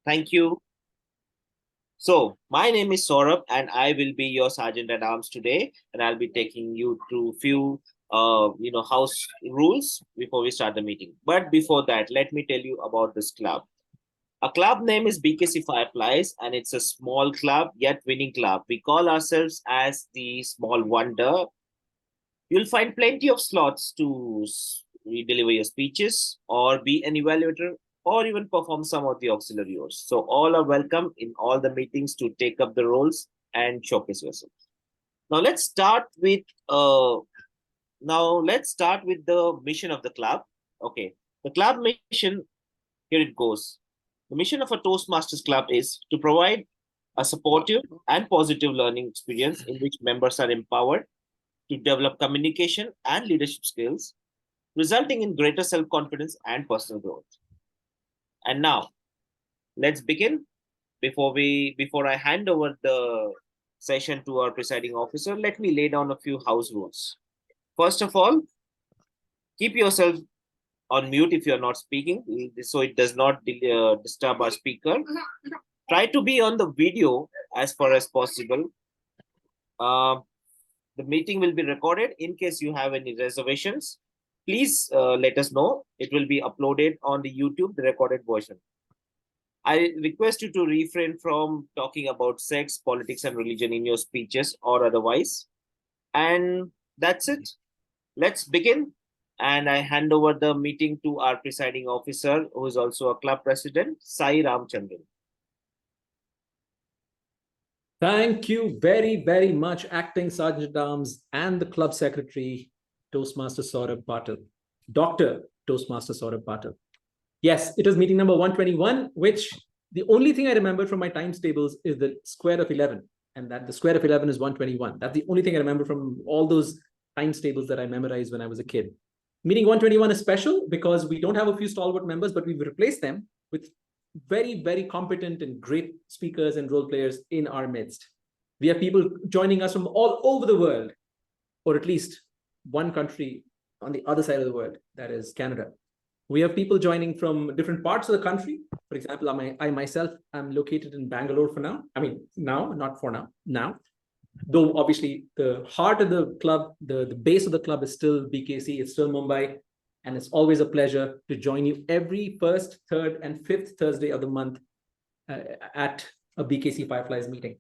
Thank you. So, my name is Saurabh, and I will be your sergeant at arms today, and I'll be taking you through few, house rules before we start the meeting. But before that, let me tell you about this club. A club name is BKC Fireflies, and it's a small club yet winning club. We call ourselves as the Small Wonder. You'll find plenty of slots to deliver your speeches or be an evaluator or even perform some of the auxiliary roles. So all are welcome in all the meetings to take up the roles and showcase yourself. Now let's start with the mission of the club. Okay, the club mission, here it goes. The mission of a Toastmasters club is to provide a supportive and positive learning experience in which members are empowered to develop communication and leadership skills, resulting in greater self confidence and personal growth. And now, let's begin. Before I hand over the session to our presiding officer, let me lay down a few house rules. First of all, keep yourself on mute if you're not speaking, so it does not disturb our speaker. Try to be on the video as far as possible. Uh, the meeting will be recorded. In case you have any reservations, please let us know. It will be uploaded on the YouTube, the recorded version. I request you to refrain from talking about sex, politics, and religion in your speeches or otherwise. And that's it. Let's begin. And I hand over the meeting to our presiding officer, who is also a club president, Sai Ramchandran. Thank you very, very much, Acting Sergeant at Arms and the Club Secretary, Toastmaster Saurabh Patil, Dr. Toastmaster Saurabh Patil. Yes, it is meeting number 121, which the only thing I remember from my times tables is the square of 11, and that the square of 11 is 121. That's the only thing I remember from all those times tables that I memorized when I was a kid. Meeting 121 is special because we don't have a few stalwart members, but we've replaced them with very, very competent and great speakers and role players in our midst. We have people joining us from all over the world, or at least one country on the other side of the world, that is Canada. We have people joining from different parts of the country. For example, I myself am located in Bangalore for now. I mean, now, not for now, now. Though obviously the heart of the club, the base of the club is still BKC, it's still Mumbai. And it's always a pleasure to join you every first, third, and fifth Thursday of the month at a BKC Fireflies meeting.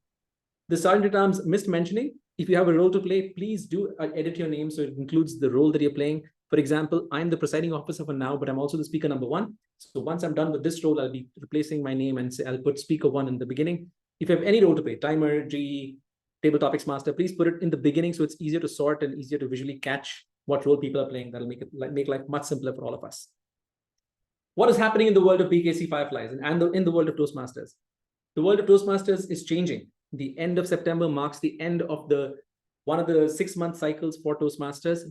The Sergeant at Arms missed mentioning, if you have a role to play, please do edit your name so it includes the role that you're playing. For example, I'm the presiding officer for now, but I'm also the speaker number one. So once I'm done with this role, I'll be replacing my name and say I'll put speaker one in the beginning. If you have any role to play, timer, GE, table topics master, please put it in the beginning so it's easier to sort and easier to visually catch what role people are playing. That'll make life much simpler for all of us. What is happening in the world of BKC Fireflies and in the world of Toastmasters? The world of Toastmasters is changing. The end of September marks the end of one of the 6-month cycles for Toastmasters,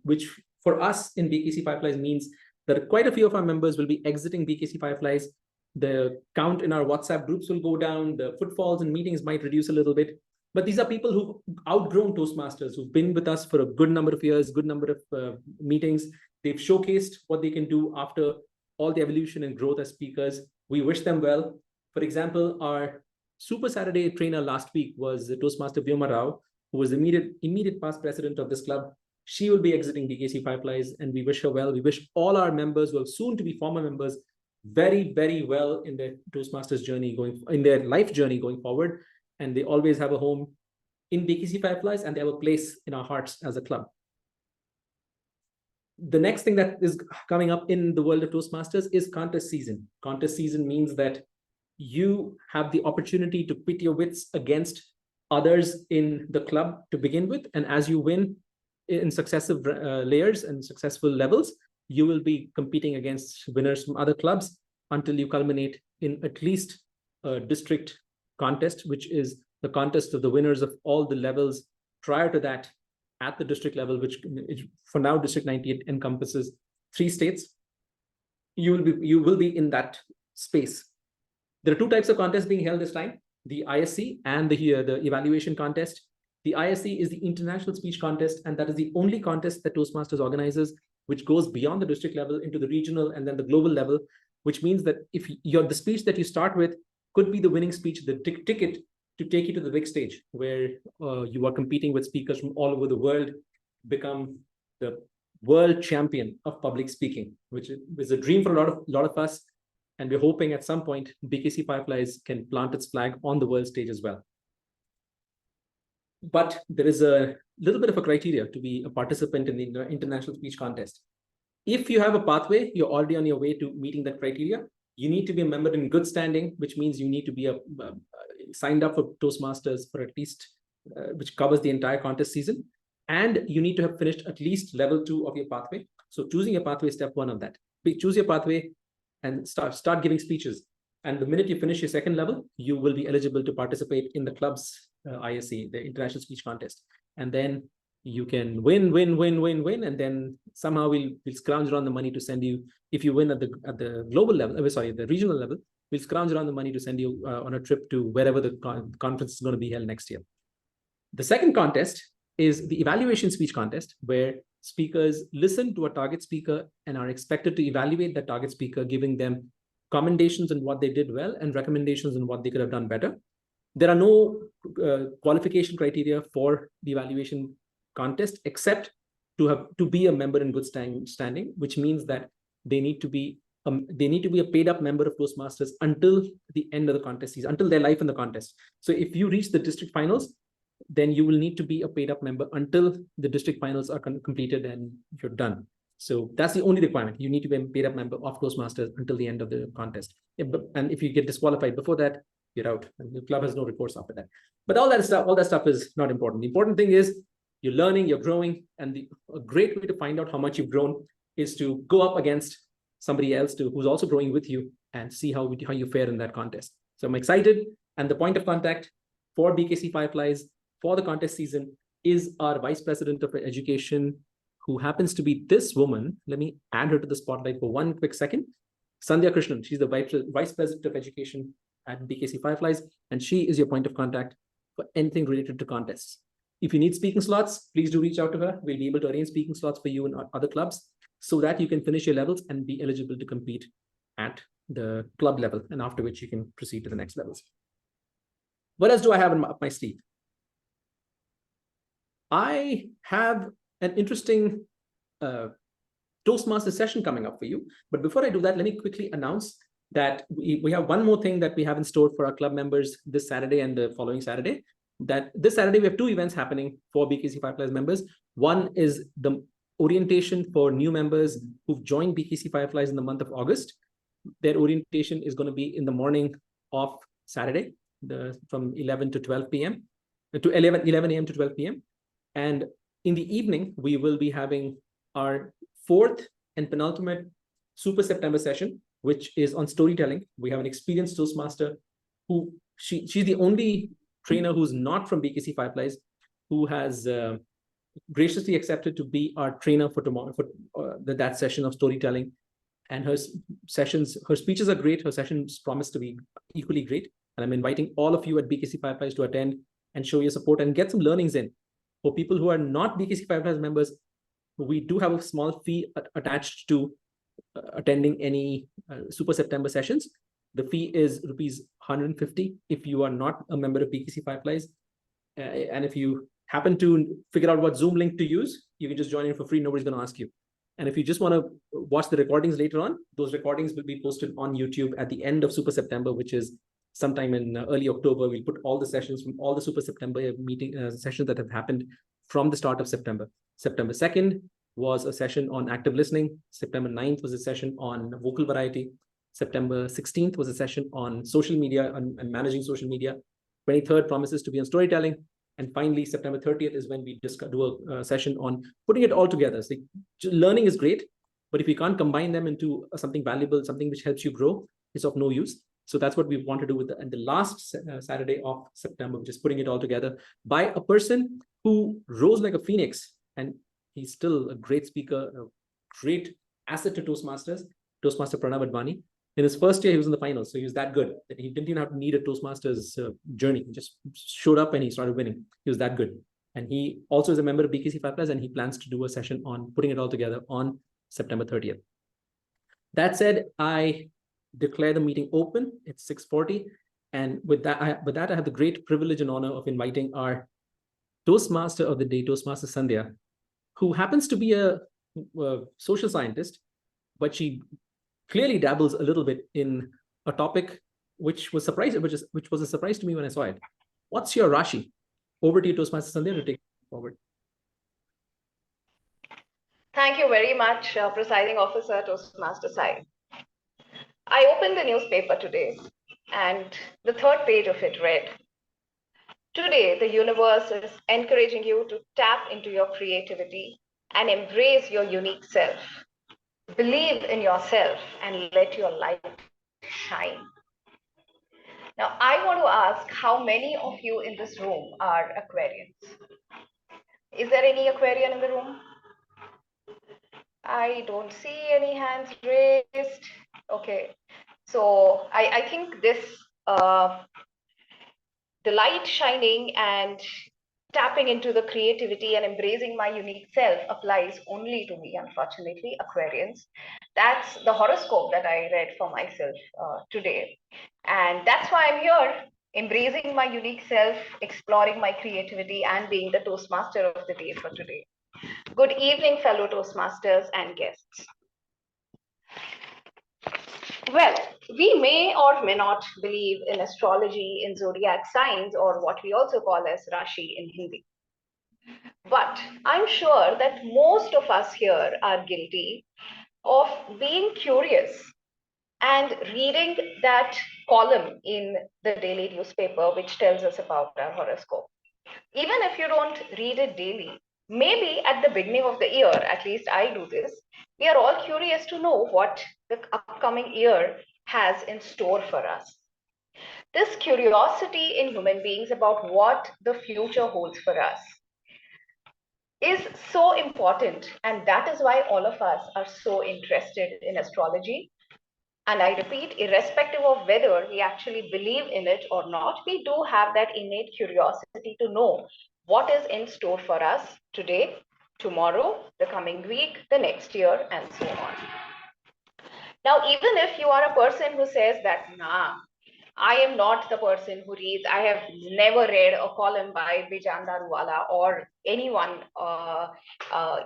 which for us in BKC Fireflies means that quite a few of our members will be exiting BKC Fireflies. The count in our WhatsApp groups will go down. The footfalls in meetings might reduce a little bit. But these are people who've outgrown Toastmasters, who've been with us for a good number of years, good number of meetings. They've showcased what they can do after all the evolution and growth as speakers. We wish them well. For example, our Super Saturday trainer last week was Toastmaster Vyoma Rao, who was the immediate past president of this club. She will be exiting BKC Fireflies, and we wish her well. We wish all our members who are soon to be former members very, very well in their Toastmasters journey, in their life journey going forward. And they always have a home in BKC Fireflies, and they have a place in our hearts as a club. The next thing that is coming up in the world of Toastmasters is contest season. Contest season means that you have the opportunity to pit your wits against others in the club to begin with. And as you win in successive layers and successful levels, you will be competing against winners from other clubs until you culminate in at least a district contest, which is the contest of the winners of all the levels prior to that at the district level, which for now District 98 encompasses 3 states. You will be in that space. There are 2 types of contests being held this time: the ISC and the evaluation contest. The ISC is the International Speech Contest, and that is the only contest that Toastmasters organizes, which goes beyond the district level into the regional and then the global level. which means that if the speech that you start with could be the winning speech, the ticket to take you to the big stage, where you are competing with speakers from all over the world, become the world champion of public speaking, which is a dream for a lot of us. And we're hoping at some point BKC Fireflies can plant its flag on the world stage as well. But there is a little bit of a criteria to be a participant in the international speech contest. If you have a pathway, you're already on your way to meeting that criteria. You need to be a member in good standing, which means you need to be signed up for Toastmasters for at least, which covers the entire contest season. And you need to have finished at least level 2 of your pathway. So choosing your pathway is step 1 of that. Choose your pathway and start giving speeches. And the minute you finish your second level, you will be eligible to participate in the club's ISC, the International Speech Contest. And then you can win, and then somehow we'll scrounge around the money to send you. If you win at the global level, the regional level, we'll scrounge around the money to send you on a trip to wherever the conference is going to be held next year. The second contest is the evaluation speech contest, where speakers listen to a target speaker and are expected to evaluate that target speaker, giving them commendations on what they did well and recommendations on what they could have done better. There are no qualification criteria for the evaluation contest except to be a member in good standing, which means that they need to be a paid up member of Toastmasters until the end of the contest season, until their life in the contest. So if you reach the district finals, then you will need to be a paid up member until the district finals are completed and you're done. So that's the only requirement. You need to be a paid up member of Toastmasters until the end of the contest. And if you get disqualified before that, you're out. And the club has no recourse after that. But all that stuff is not important. The important thing is you're learning, you're growing, and a great way to find out how much you've grown is to go up against somebody else who's also growing with you and see how you fare in that contest. So I'm excited. And the point of contact for BKC Fireflies for the contest season is our Vice President of Education, who happens to be this woman. Let me add her to the spotlight for one quick second. Sandhya Krishnan. She's the Vice President of Education at BKC Fireflies, and she is your point of contact for anything related to contests. If you need speaking slots, please do reach out to her. We'll be able to arrange speaking slots for you and other clubs so that you can finish your levels and be eligible to compete at the club level, and after which you can proceed to the next levels. What else do I have up my sleeve? I have an interesting Toastmaster session coming up for you. But before I do that, let me quickly announce that we have one more thing that we have in store for our club members this Saturday and the following Saturday. That this Saturday, we have 2 events happening for BKC Fireflies members. One is the orientation for new members who've joined BKC Fireflies in the month of August. Their orientation is going to be in the morning of Saturday, from 11 to 12 p.m. to 11 a.m. to 12 p.m. And in the evening, we will be having our 4th and penultimate Super September session, which is on storytelling. We have an experienced Toastmaster who she's the only trainer who's not from BKC Fireflies, who has graciously accepted to be our trainer for tomorrow for that session of storytelling. And her speeches are great. Her sessions promise to be equally great. And I'm inviting all of you at BKC Fireflies to attend and show your support and get some learnings in. For people who are not BKC Fireflies members, we do have a small fee attached to attending any Super September sessions. The fee is rupees 150 if you are not a member of BKC Fireflies. And if you happen to figure out what Zoom link to use, you can just join in for free. Nobody's going to ask you. And if you just want to watch the recordings later on, those recordings will be posted on YouTube at the end of Super September, which is sometime in early October. We'll put all the sessions from all the Super September meeting sessions that have happened from the start of September. September 2nd was a session on active listening. September 9th was a session on vocal variety. September 16th was a session on social media and managing social media. 23rd promises to be on storytelling. And finally, September 30th is when we do a session on putting it all together. So learning is great, but if you can't combine them into something valuable, something which helps you grow, it's of no use. So that's what we want to do with the last Saturday of September, which is putting it all together by a person who rose like a phoenix. And he's still a great speaker, a great asset to Toastmasters, Toastmaster Pranav Advani. In his first year, he was in the finals. So he was that good that he didn't even have to need a Toastmasters journey. He just showed up and he started winning. He was that good. And he also is a member of BKC Fireflies, and he plans to do a session on putting it all together on September 30th. That said, I declare the meeting open. It's 6:40. And with that, I have the great privilege and honor of inviting our Toastmaster of the day, Toastmaster Sandhya, who happens to be a social scientist, but she clearly dabbles a little bit in a topic which was a surprise to me when I saw it. What's your Raashi? Over to you, Toastmaster Sandhya, to take it forward. Thank you very much, Presiding Officer Toastmaster Sai. I opened the newspaper today, and the third page of it read, "Today, the universe is encouraging you to tap into your creativity and embrace your unique self. Believe in yourself and let your light shine." Now, I want to ask how many of you in this room are Aquarians? Is there any Aquarian in the room? I don't see any hands raised. Okay, so I think this the light shining and tapping into the creativity and embracing my unique self applies only to me, unfortunately, Aquarians. That's the horoscope that I read for myself today. And that's why I'm here, embracing my unique self, exploring my creativity, and being the Toastmaster of the day for today. Good evening, fellow Toastmasters and guests. Well, we may or may not believe in astrology, in zodiac signs, or what we also call as Raashi in Hindi. But I'm sure that most of us here are guilty of being curious and reading that column in the daily newspaper, which tells us about our horoscope. Even if you don't read it daily, maybe at the beginning of the year, at least I do this, we are all curious to know what the upcoming year has in store for us. This curiosity in human beings about what the future holds for us is so important, and that is why all of us are so interested in astrology. And I repeat, irrespective of whether we actually believe in it or not, we do have that innate curiosity to know what is in store for us today, tomorrow, the coming week, the next year, and so on. Now, even if you are a person who says that, nah, I am not the person who reads, I have never read a column by Bijan Daruwala or anyone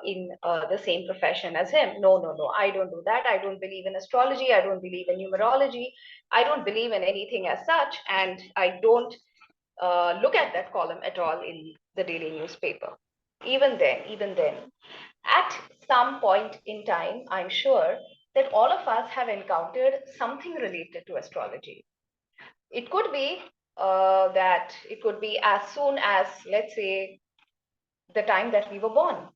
in the same profession as him. No, no, no, I don't do that. I don't believe in astrology. I don't believe in numerology. I don't believe in anything as such. And I don't look at that column at all in the daily newspaper. Even then, at some point in time, I'm sure that all of us have encountered something related to astrology. It could be that it could be as soon as, let's say, the time that we were born.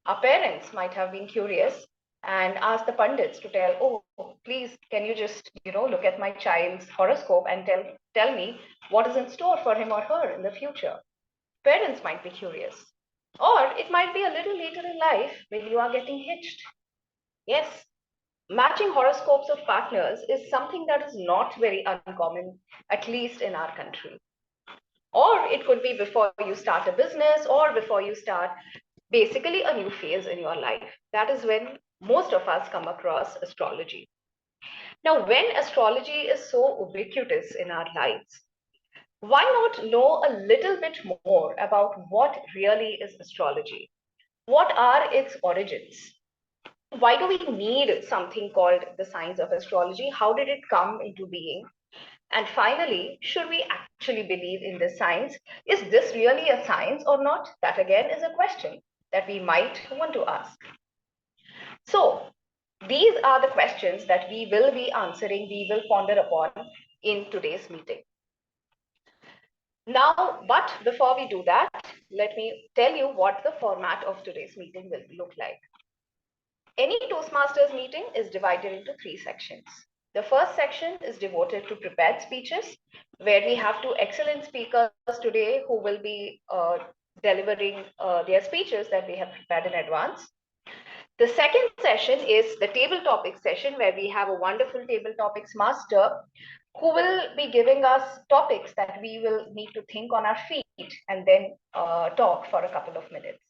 Our parents might have been curious and asked the pundits to tell, oh, please, can you just, look at my child's horoscope and tell me what is in store for him or her in the future. Parents might be curious. Or it might be a little later in life when you are getting hitched. Yes, matching horoscopes of partners is something that is not very uncommon, at least in our country. Or it could be before you start a business or before you start basically a new phase in your life. That is when most of us come across astrology. Now, when astrology is so ubiquitous in our lives, why not know a little bit more about what really is astrology? What are its origins? Why do we need something called the science of astrology? How did it come into being? And finally, should we actually believe in this science? Is this really a science or not? That again is a question that we might want to ask. So these are the questions that we will be answering, we will ponder upon in today's meeting. Now, but before we do that, let me tell you what the format of today's meeting will look like. Any Toastmasters meeting is divided into 3 sections. The first section is devoted to prepared speeches, where we have 2 excellent speakers today who will be delivering their speeches that we have prepared in advance. The second session is the table topics session, where we have a wonderful table topics master who will be giving us topics that we will need to think on our feet and then talk for a couple of minutes.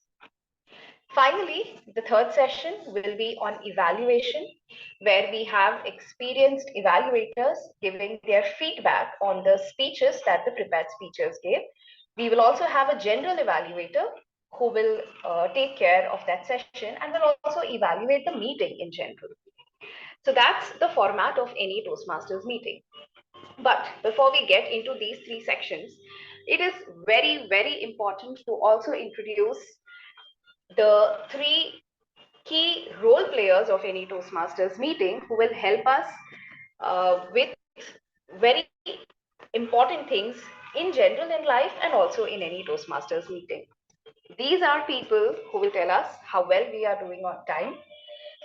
Finally, the third session will be on evaluation, where we have experienced evaluators giving their feedback on the speeches that the prepared speakers gave. We will also have a general evaluator who will take care of that session and will also evaluate the meeting in general. So that's the format of any Toastmasters meeting. But before we get into these three sections, it is very, very important to also introduce the three key role players of any Toastmasters meeting who will help us with very important things in general in life and also in any Toastmasters meeting. These are people who will tell us how well we are doing on time.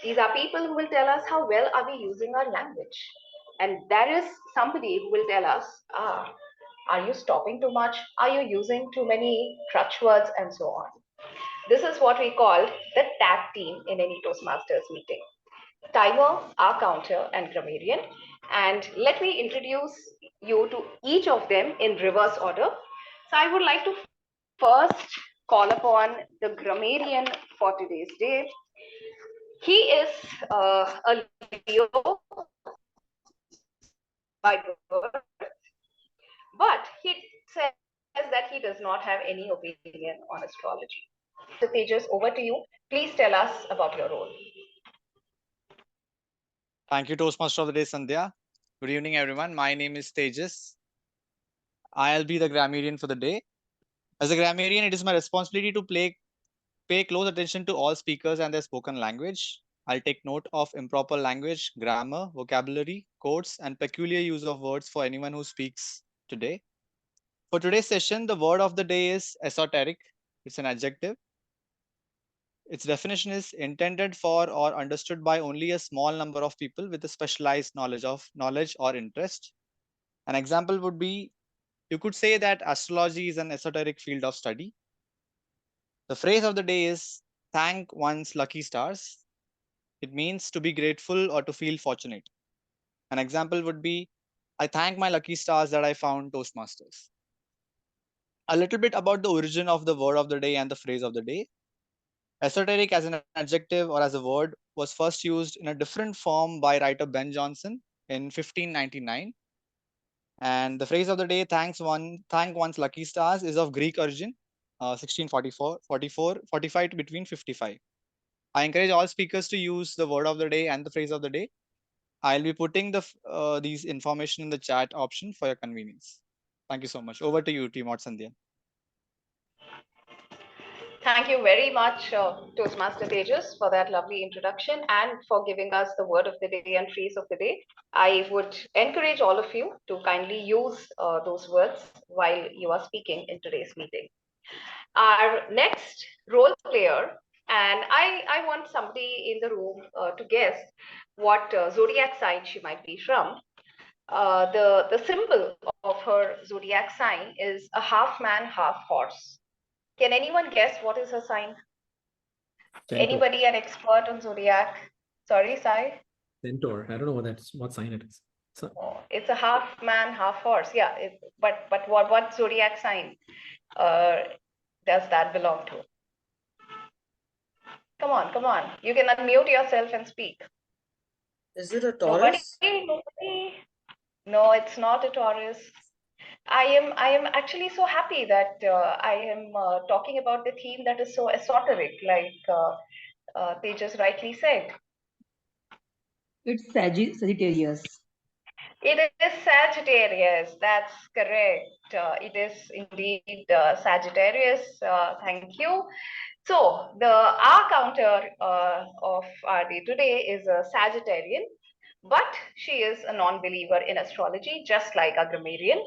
These are people who will tell us how well are we using our language. And there is somebody who will tell us, are you stopping too much? Are you using too many crutch words and so on? This is what we call the tag team in any Toastmasters meeting. Timer, our counter, and grammarian. And let me introduce you to each of them in reverse order. So I would like to first call upon the grammarian for today's day. He is a Leo by birth, but he says that he does not have any opinion on astrology. So Tejas, over to you. Please tell us about your role. Thank you, Toastmaster of the Day, Sandhya. Good evening, everyone. My name is Tejas. I'll be the grammarian for the day. As a grammarian, it is my responsibility to pay close attention to all speakers and their spoken language. I'll take note of improper language, grammar, vocabulary, quotes, and peculiar use of words for anyone who speaks today. For today's session, the word of the day is esoteric. It's an adjective. Its definition is intended for or understood by only a small number of people with a specialized knowledge or interest. An example would be, you could say that astrology is an esoteric field of study. The phrase of the day is thank one's lucky stars. It means to be grateful or to feel fortunate. An example would be, I thank my lucky stars that I found Toastmasters. A little bit about the origin of the word of the day and the phrase of the day. Esoteric as an adjective or as a word was first used in a different form by writer Ben Jonson in 1599. And the phrase of the day, thank one's lucky stars, is of Greek origin, 1644, 45 to between 55. I encourage all speakers to use the word of the day and the phrase of the day. I'll be putting these information in the chat option for your convenience. Thank you so much. Over to you, TMOD Sandhya. Thank you very much, Toastmaster Tejas, for that lovely introduction and for giving us the word of the day and phrase of the day. I would encourage all of you to kindly use those words while you are speaking in today's meeting. Our next role player, and I want somebody in the room to guess what zodiac sign she might be from. The symbol of her zodiac sign is a half man, half horse. Can anyone guess what is her sign? Centaur. Anybody an expert on zodiac? Sorry, Sai? Centaur. I don't know what sign it is. So, Oh, it's a half man, half horse. Yeah, but what zodiac sign does that belong to? Come on, come on. You can unmute yourself and speak. Is it a Nobody? Taurus? Nobody? No, it's not a Taurus. I am actually so happy that I am talking about the theme that is so esoteric, like Tejas rightly said. It's Sagittarius. It is Sagittarius. That's correct. It is indeed Sagittarius. Thank you. So the R counter of our day today is a Sagittarian, but she is a non-believer in astrology, just like a grammarian,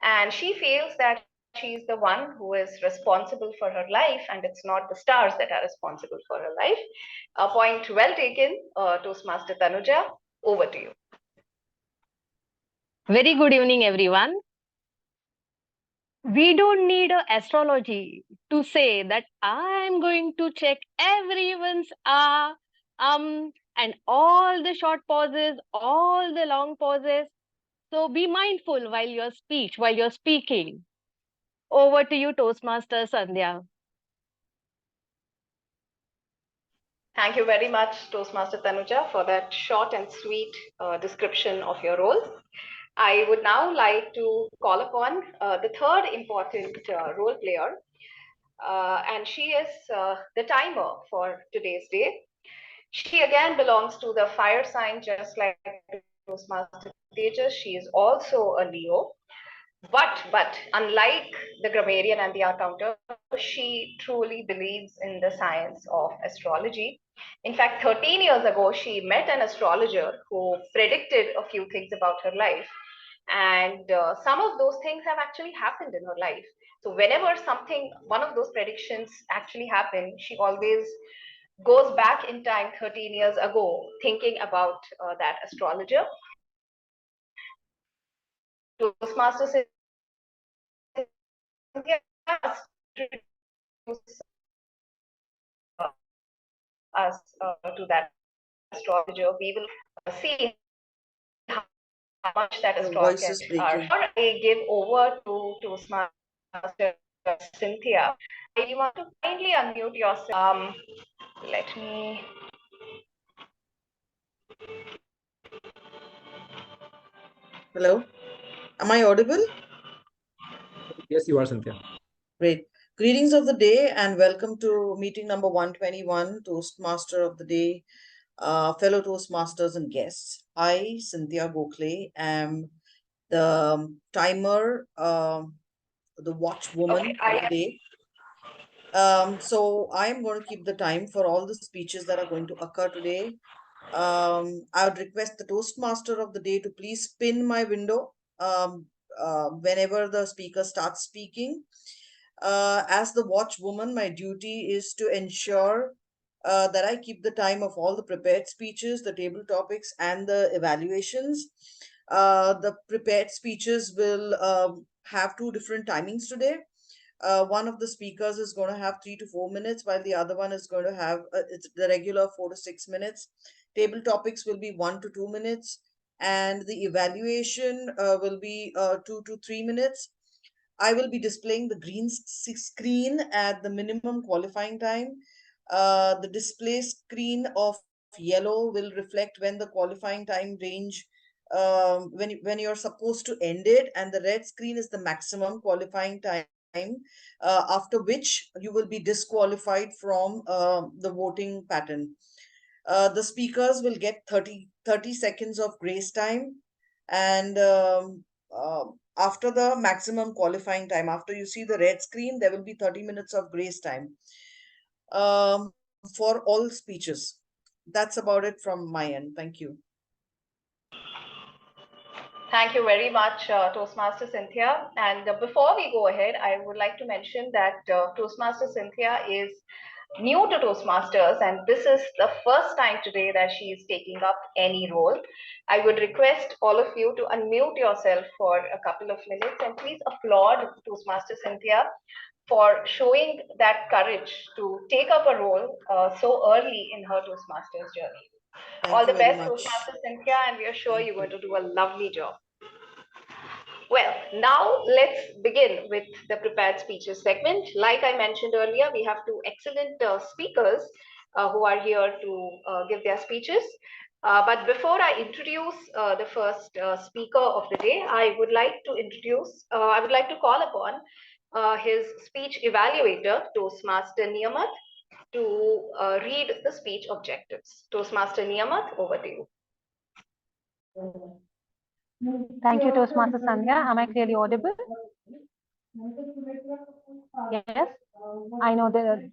and she feels that she is the one who is responsible for her life, and it's not the stars that are responsible for her life. A point well taken, Toastmaster Tanuja. Over to you. Very good evening, everyone. We don't need astrology to say that I'm going to check everyone's and all the short pauses, all the long pauses. So be mindful while you're speaking. Over to you, Toastmaster Sandhya. Thank you very much, Toastmaster Tanuja, for that short and sweet description of your role. I would now like to call upon the third important role player, and she is the timer for today's day. She again belongs to the fire sign, just like Toastmaster Tejas. She is also a Leo. But unlike the grammarian and the accountant, she truly believes in the science of astrology. In fact, 13 years ago, she met an astrologer who predicted a few things about her life. And some of those things have actually happened in her life. So whenever one of those predictions actually happen, she always goes back in time 13 years ago, thinking about that astrologer. Toastmasters us to that astrologer. We will see how much that Your voice astrologer is can. breaking. Before I give over to Toastmaster Cynthia, I want to kindly unmute yourself. Let me. Hello, am I audible? Yes, you are, Cynthia. Great. Greetings of the day and welcome to meeting number 121, Toastmaster of the Day, fellow Toastmasters and guests. I, Cynthia Gokhale, am the timer, the watchwoman of the day. So I'm going to keep the time for all the speeches that are going to occur today. I would request the Toastmaster of the day to please spin my window whenever the speaker starts speaking. As the watchwoman, my duty is to ensure that I keep the time of all the prepared speeches, the table topics, and the evaluations. The prepared speeches will have two different timings today. One of the speakers is going to have 3 to 4 minutes, while the other one is going to have it's the regular 4 to 6 minutes. Table topics will be 1 to 2 minutes, and the evaluation will be 2 to 3 minutes. I will be displaying the green screen at the minimum qualifying time. The display screen of yellow will reflect when the qualifying time range, when you're supposed to end it, and the red screen is the maximum qualifying time, after which you will be disqualified from the voting pattern. The speakers will get 30 seconds of grace time, and after the maximum qualifying time, after you see the red screen, there will be 30 minutes of grace time for all speeches. That's about it from my end. Thank you. Thank you very much, Toastmaster Cynthia. And before we go ahead, I would like to mention that Toastmaster Cynthia is new to Toastmasters, and this is the first time today that she is taking up any role. I would request all of you to unmute yourself for a couple of minutes and please applaud Toastmaster Cynthia for showing that courage to take up a role so early in her Toastmasters journey. All the best, Toastmaster Cynthia, and we are sure you're going to do a lovely job. Well, now let's begin with the prepared speeches segment. Like I mentioned earlier, we have two excellent speakers who are here to give their speeches. But before I introduce the first speaker of the day, I would like to call upon his speech evaluator, Toastmaster Niyamat, to read the speech objectives. Toastmaster Niyamat, over to you. Thank you, Toastmaster Sandhya. Am I clearly audible? Yes. I know there's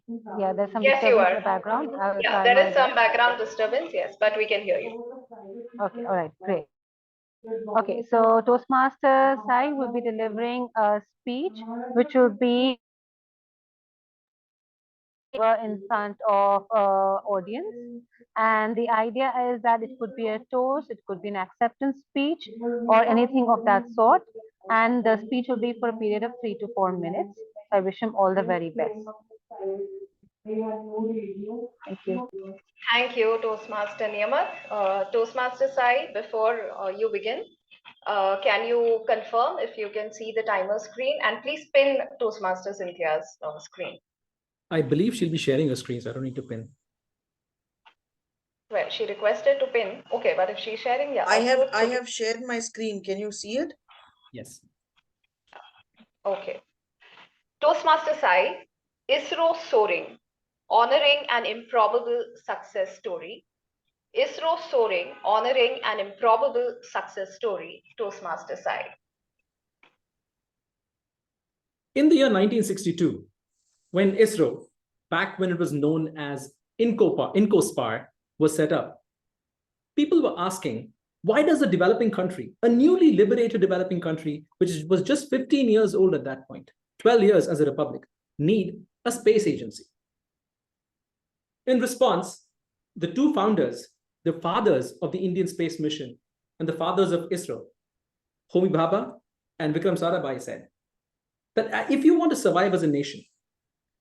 some disturbance in the background. Yeah, there is some background disturbance, yes, but we can hear you. Okay, all right, great. Okay, so Toastmaster side will be delivering a speech which will be in front of audience, and the idea is that it could be a toast, it could be an acceptance speech or anything of that sort, and the speech will be for a period of 3 to 4 minutes. I wish him all the very best. Thank you. Thank you, Toastmaster Niyamat. Toastmaster Sai, before you begin, can you confirm if you can see the timer screen, and please pin Toastmaster Cynthia's screen. I believe she'll be sharing her screen, so I don't need to pin. Well, she requested to pin. Okay, but if she's sharing, yeah. I output, have shared my screen. Can you see it? Yes. Okay. Toastmaster Sai, ISRO soaring, honoring an improbable success story. ISRO soaring, honoring an improbable success story. Toastmaster Sai. In the year 1962, when ISRO, back when it was known as INCOSPAR, was set up, people were asking, why does a developing country, a newly liberated developing country, which was just 15 years old at that point, 12 years as a republic, need a space agency? In response, the two founders, the fathers of the Indian space mission and the fathers of ISRO, Homi Bhabha and Vikram Sarabhai, said that if you want to survive as a nation,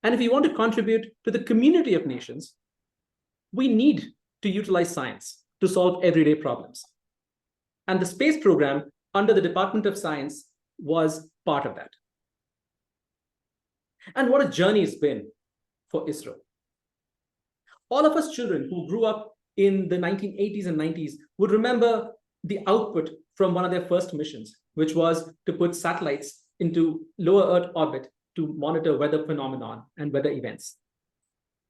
and if you want to contribute to the community of nations, we need to utilize science to solve everyday problems. And the space program under the Department of Science was part of that. And what a journey it's been for ISRO. All of us children who grew up in the 1980s and 90s would remember the output from one of their first missions, which was to put satellites into lower Earth orbit to monitor weather phenomenon and weather events.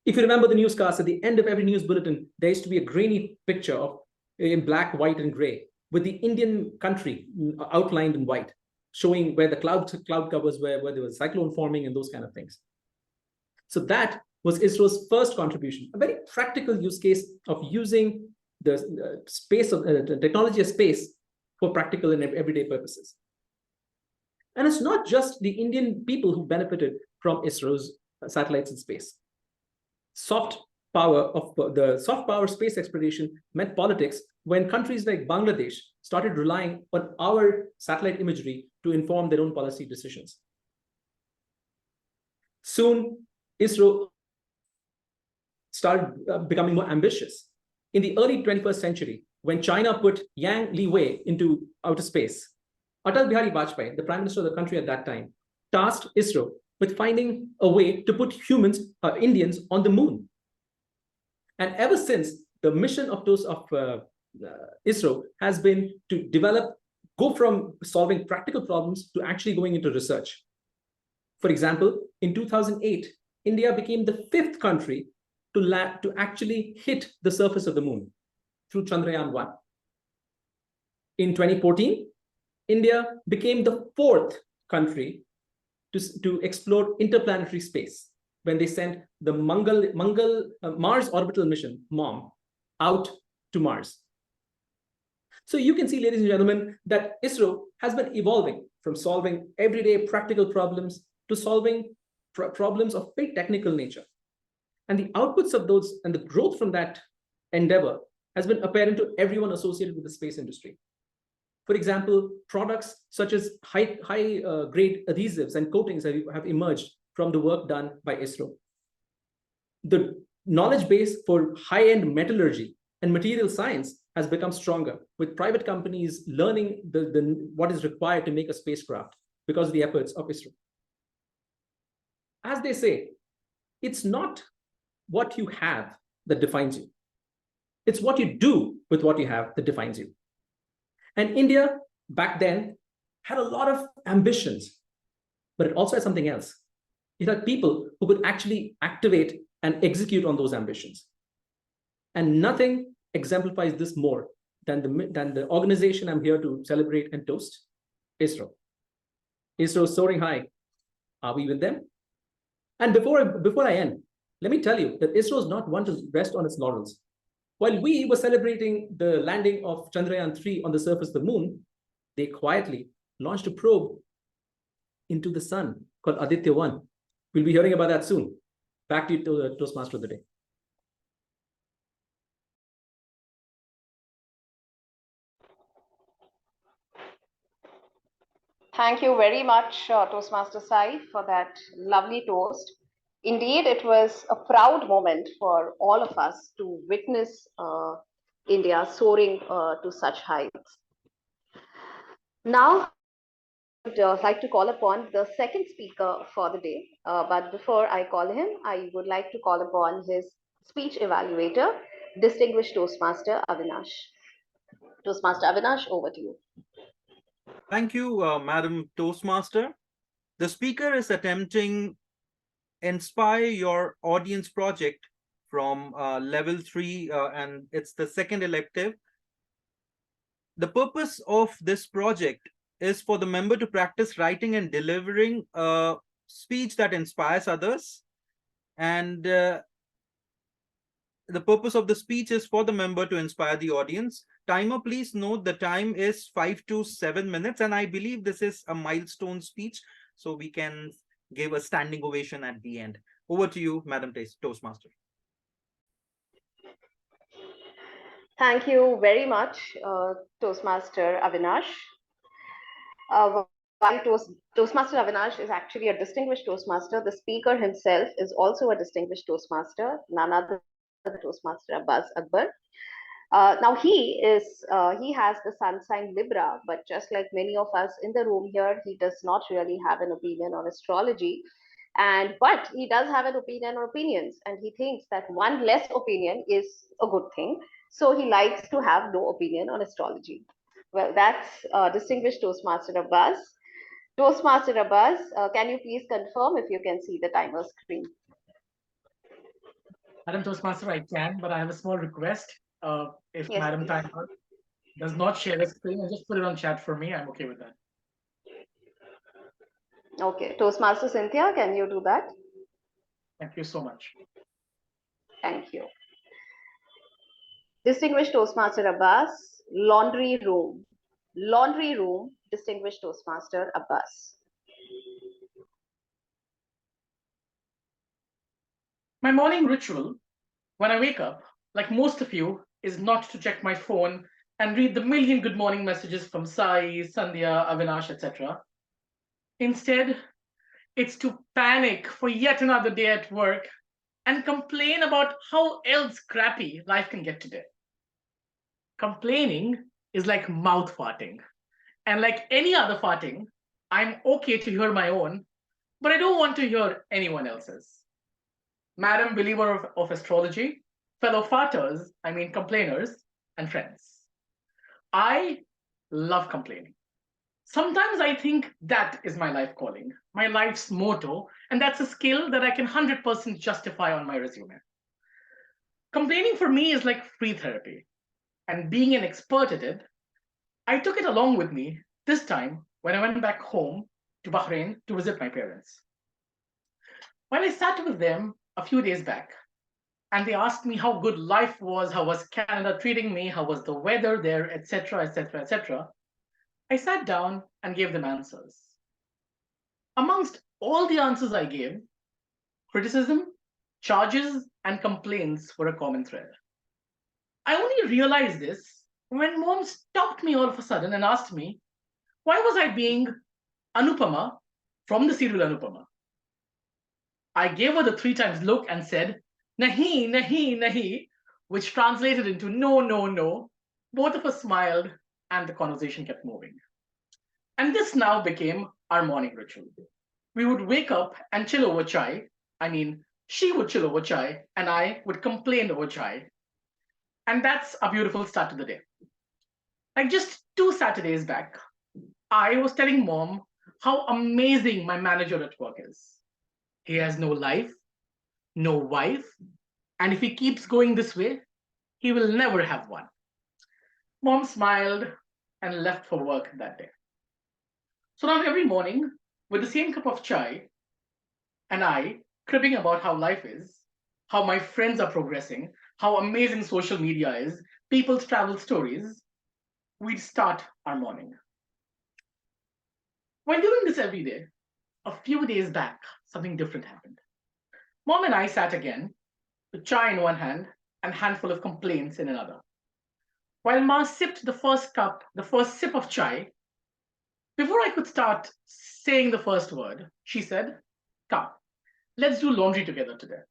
If you remember the newscast, at the end of every news bulletin, there used to be a grainy picture of in black, white, and gray with the Indian country outlined in white, showing where the cloud covers were, where there was cyclone forming and those kind of things. So that was ISRO's first contribution, a very practical use case of using the space of the technology of space for practical and everyday purposes. And it's not just the Indian people who benefited from ISRO's satellites in space. Soft power space exploration met politics when countries like Bangladesh started relying on our satellite imagery to inform their own policy decisions. Soon, ISRO started becoming more ambitious. In the early 21st century, when China put Yang Liwei into outer space, Atal Bihari Vajpayee, the prime minister of the country at that time, tasked ISRO with finding a way to put Indians on the moon. And ever since, the mission of ISRO has been to go from solving practical problems to actually going into research. For example, in 2008, India became the 5th country to actually hit the surface of the moon through Chandrayaan-1. In 2014, India became the 4th country to explore interplanetary space when they sent the Mars orbital mission, MOM, out to Mars. So you can see, ladies and gentlemen, that ISRO has been evolving from solving everyday practical problems to solving problems of very technical nature. And the outputs of those and the growth from that endeavor has been apparent to everyone associated with the space industry. For example, products such as high-grade adhesives and coatings have emerged from the work done by ISRO. The knowledge base for high-end metallurgy and material science has become stronger, with private companies learning what is required to make a spacecraft because of the efforts of ISRO. As they say, it's not what you have that defines you. It's what you do with what you have that defines you. And India, back then, had a lot of ambitions, but it also had something else. It had people who could actually activate and execute on those ambitions. And nothing exemplifies this more than the organization I'm here to celebrate and toast, ISRO. ISRO is soaring high. Are we with them? And before I end, let me tell you that ISRO is not one to rest on its laurels. While we were celebrating the landing of Chandrayaan-3 on the surface of the moon, they quietly launched a probe into the sun called Aditya-1. We'll be hearing about that soon. Back to you, to the Toastmaster of the day. Thank you very much, Toastmaster Sai, for that lovely toast. Indeed, it was a proud moment for all of us to witness India soaring to such heights. Now, I would like to call upon the second speaker for the day. But before I call him, I would like to call upon his speech evaluator, distinguished Toastmaster Avinash. Toastmaster Avinash, over to you. Thank you, Madam Toastmaster. The speaker is attempting Inspire Your Audience project from level 3, and it's the second elective. The purpose of this project is for the member to practice writing and delivering a speech that inspires others. And the purpose of the speech is for the member to inspire the audience. Timer, please note the time is 5 to 7 minutes, and I believe this is a milestone speech, so we can give a standing ovation at the end. Over to you, Madam Toastmaster. Thank you very much, Toastmaster Avinash. While Toastmaster Avinash is actually a distinguished Toastmaster, the speaker himself is also a distinguished Toastmaster, none other than Toastmaster Abbas Akbar. Now he has the sun sign Libra, but just like many of us in the room here, he does not really have an opinion on astrology. But he does have an opinion on opinions, and he thinks that one less opinion is a good thing. So he likes to have no opinion on astrology. Well, that's distinguished Toastmaster Abbas. Toastmaster Abbas, can you please confirm if you can see the timer screen? Madam Toastmaster, I can, but I have a small request. If Yes, Madam please. Timer does not share the screen and just put it on chat for me, I'm okay with that. Okay, Toastmaster Cynthia, can you do that? Thank you so much. Thank you. Distinguished Toastmaster Abbas, laundry room. Laundry room, distinguished Toastmaster Abbas. My morning ritual when I wake up, like most of you, is not to check my phone and read the million good morning messages from Sai, Sandhya, Avinash, etc. Instead, it's to panic for yet another day at work and complain about how else crappy life can get today. Complaining is like mouth farting. And like any other farting, I'm okay to hear my own, but I don't want to hear anyone else's. Madam believer of astrology, fellow farters, I mean complainers, and friends. I love complaining. Sometimes I think that is my life calling, my life's motto, and that's a skill that I can 100% justify on my resume. Complaining for me is like free therapy, and being an expert at it, I took it along with me this time when I went back home to Bahrain to visit my parents. When I sat with them a few days back, and they asked me how good life was, how was Canada treating me, how was the weather there, etc., etc., etc., I sat down and gave them answers. Amongst all the answers I gave, criticism, charges, and complaints were a common thread. I only realized this when mom stopped me all of a sudden and asked me, why was I being Anupama from the serial Anupama? I gave her the 3 times look and said, nahi, nahi, nahi, which translated into no, no, no. Both of us smiled and the conversation kept moving. And this now became our morning ritual. We would wake up and chill over chai. I mean, she would chill over chai and I would complain over chai. And that's a beautiful start to the day. Like just 2 Saturdays back, I was telling mom how amazing my manager at work is. He has no life, no wife, and if he keeps going this way, he will never have one. Mom smiled and left for work that day. So now every morning, with the same cup of chai, and I cribbing about how life is, how my friends are progressing, how amazing social media is, people's travel stories, we'd start our morning. While doing this every day, a few days back, something different happened. Mom and I sat again, with chai in one hand and a handful of complaints in another. While Ma sipped the first sip of chai, before I could start saying the first word, she said, come, let's do laundry together today.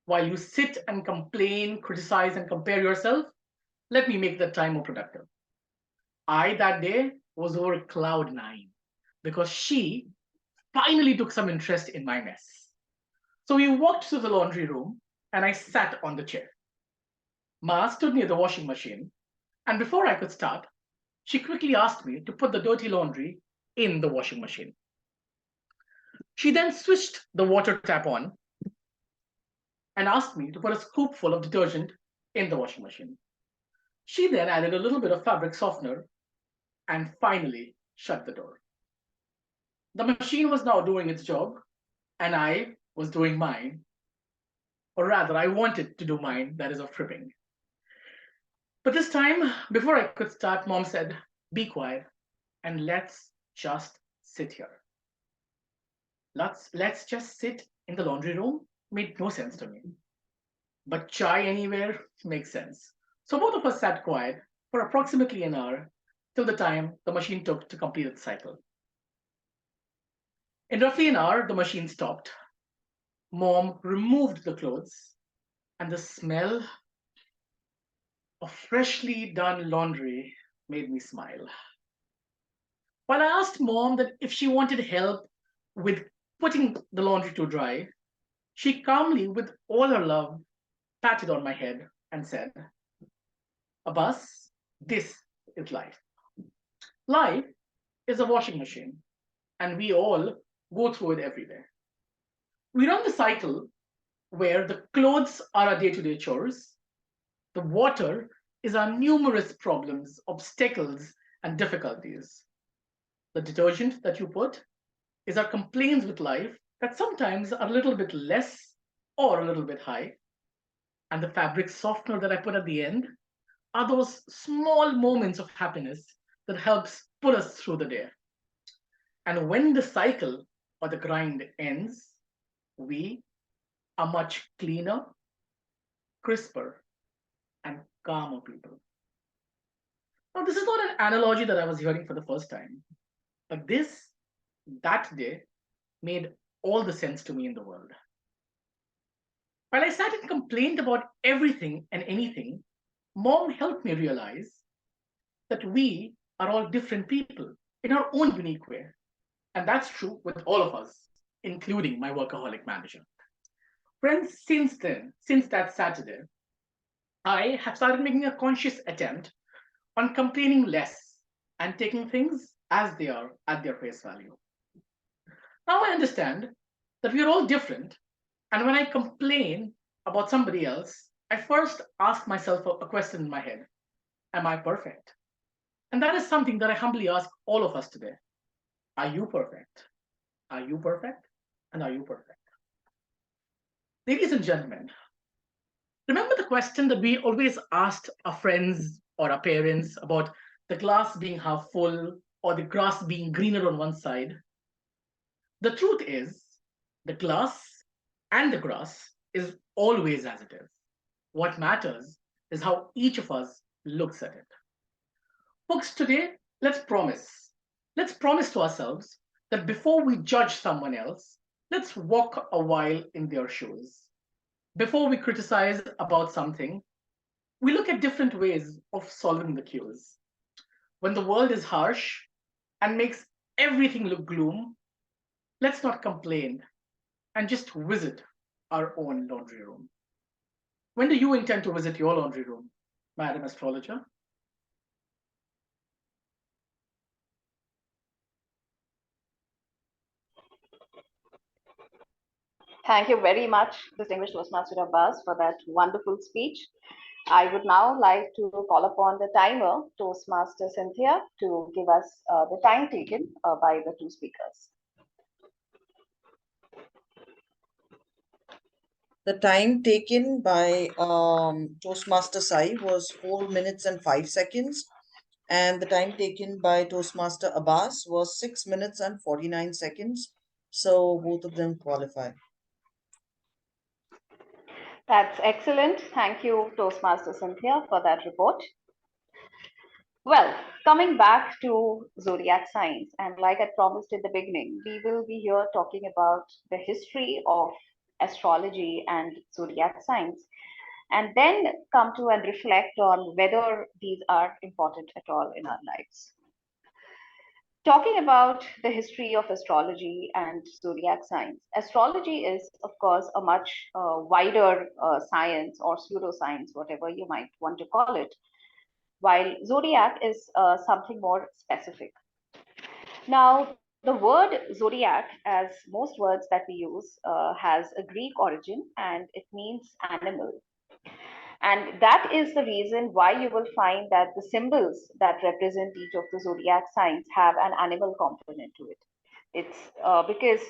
While you sit and complain, criticize, and compare yourself, let me make that time more productive. I, that day, was over cloud 9 because she finally took some interest in my mess. So we walked to the laundry room and I sat on the chair. Ma stood near the washing machine, and before I could start, she quickly asked me to put the dirty laundry in the washing machine. She then switched the water tap on and asked me to put a scoopful of detergent in the washing machine. She then added a little bit of fabric softener and finally shut the door. The machine was now doing its job, and I was doing mine. Or rather, I wanted to do mine, that is, of tripping. But this time, before I could start, Mom said, "Be quiet and let's just sit here." Let's just sit in the laundry room made no sense to me. But chai anywhere makes sense. So both of us sat quiet for approximately an hour till the time the machine took to complete its cycle. In roughly an hour, the machine stopped. Mom removed the clothes, and the smell of freshly done laundry made me smile. While I asked Mom that if she wanted help with putting the laundry to dry, she calmly, with all her love, patted on my head and said, "Abbas, this is life. Life is a washing machine, and we all go through it every day. We run the cycle where the clothes are our day-to-day chores, the water is our numerous problems, obstacles, and difficulties. The detergent that you put is our complaints with life that sometimes are a little bit less or a little bit high. And the fabric softener that I put at the end are those small moments of happiness that helps pull us through the day. And when the cycle or the grind ends, we are much cleaner, crisper, and calmer people." Now, this is not an analogy that I was hearing for the first time, but that day, made all the sense to me in the world. While I sat and complained about everything and anything, Mom helped me realize that we are all different people in our own unique way. And that's true with all of us, including my workaholic manager. Friends, since then, since that Saturday, I have started making a conscious attempt on complaining less and taking things as they are at their face value. Now I understand that we are all different, and when I complain about somebody else, I first ask myself a question in my head: am I perfect? And that is something that I humbly ask all of us today. Are you perfect? Are you perfect? And are you perfect? Ladies and gentlemen, remember the question that we always asked our friends or our parents about the glass being half full or the grass being greener on one side? The truth is, the glass and the grass is always as it is. What matters is how each of us looks at it. Folks, today, let's promise. Let's promise to ourselves that before we judge someone else, let's walk a while in their shoes. Before we criticize about something, we look at different ways of solving the cues. When the world is harsh and makes everything look gloom, let's not complain and just visit our own laundry room. When do you intend to visit your laundry room, Madam Astrologer? Thank you very much, distinguished Toastmaster Abbas, for that wonderful speech. I would now like to call upon the timer, Toastmaster Sandhya, to give us the time taken by the two speakers. The time taken by Toastmaster Sai was 4 minutes and 5 seconds, and the time taken by Toastmaster Abbas was 6 minutes and 49 seconds. So both of them qualify. That's excellent. Thank you, Toastmaster Sandhya, for that report. Well, coming back to zodiac signs, and like I promised in the beginning, we will be here talking about the history of astrology and zodiac signs, and then come to and reflect on whether these are important at all in our lives. Talking about the history of astrology and zodiac signs, astrology is, of course, a much wider science or pseudoscience, whatever you might want to call it, while zodiac is something more specific. Now, the word zodiac, as most words that we use, has a Greek origin and it means animal. And that is the reason why you will find that the symbols that represent each of the zodiac signs have an animal component to it. It's because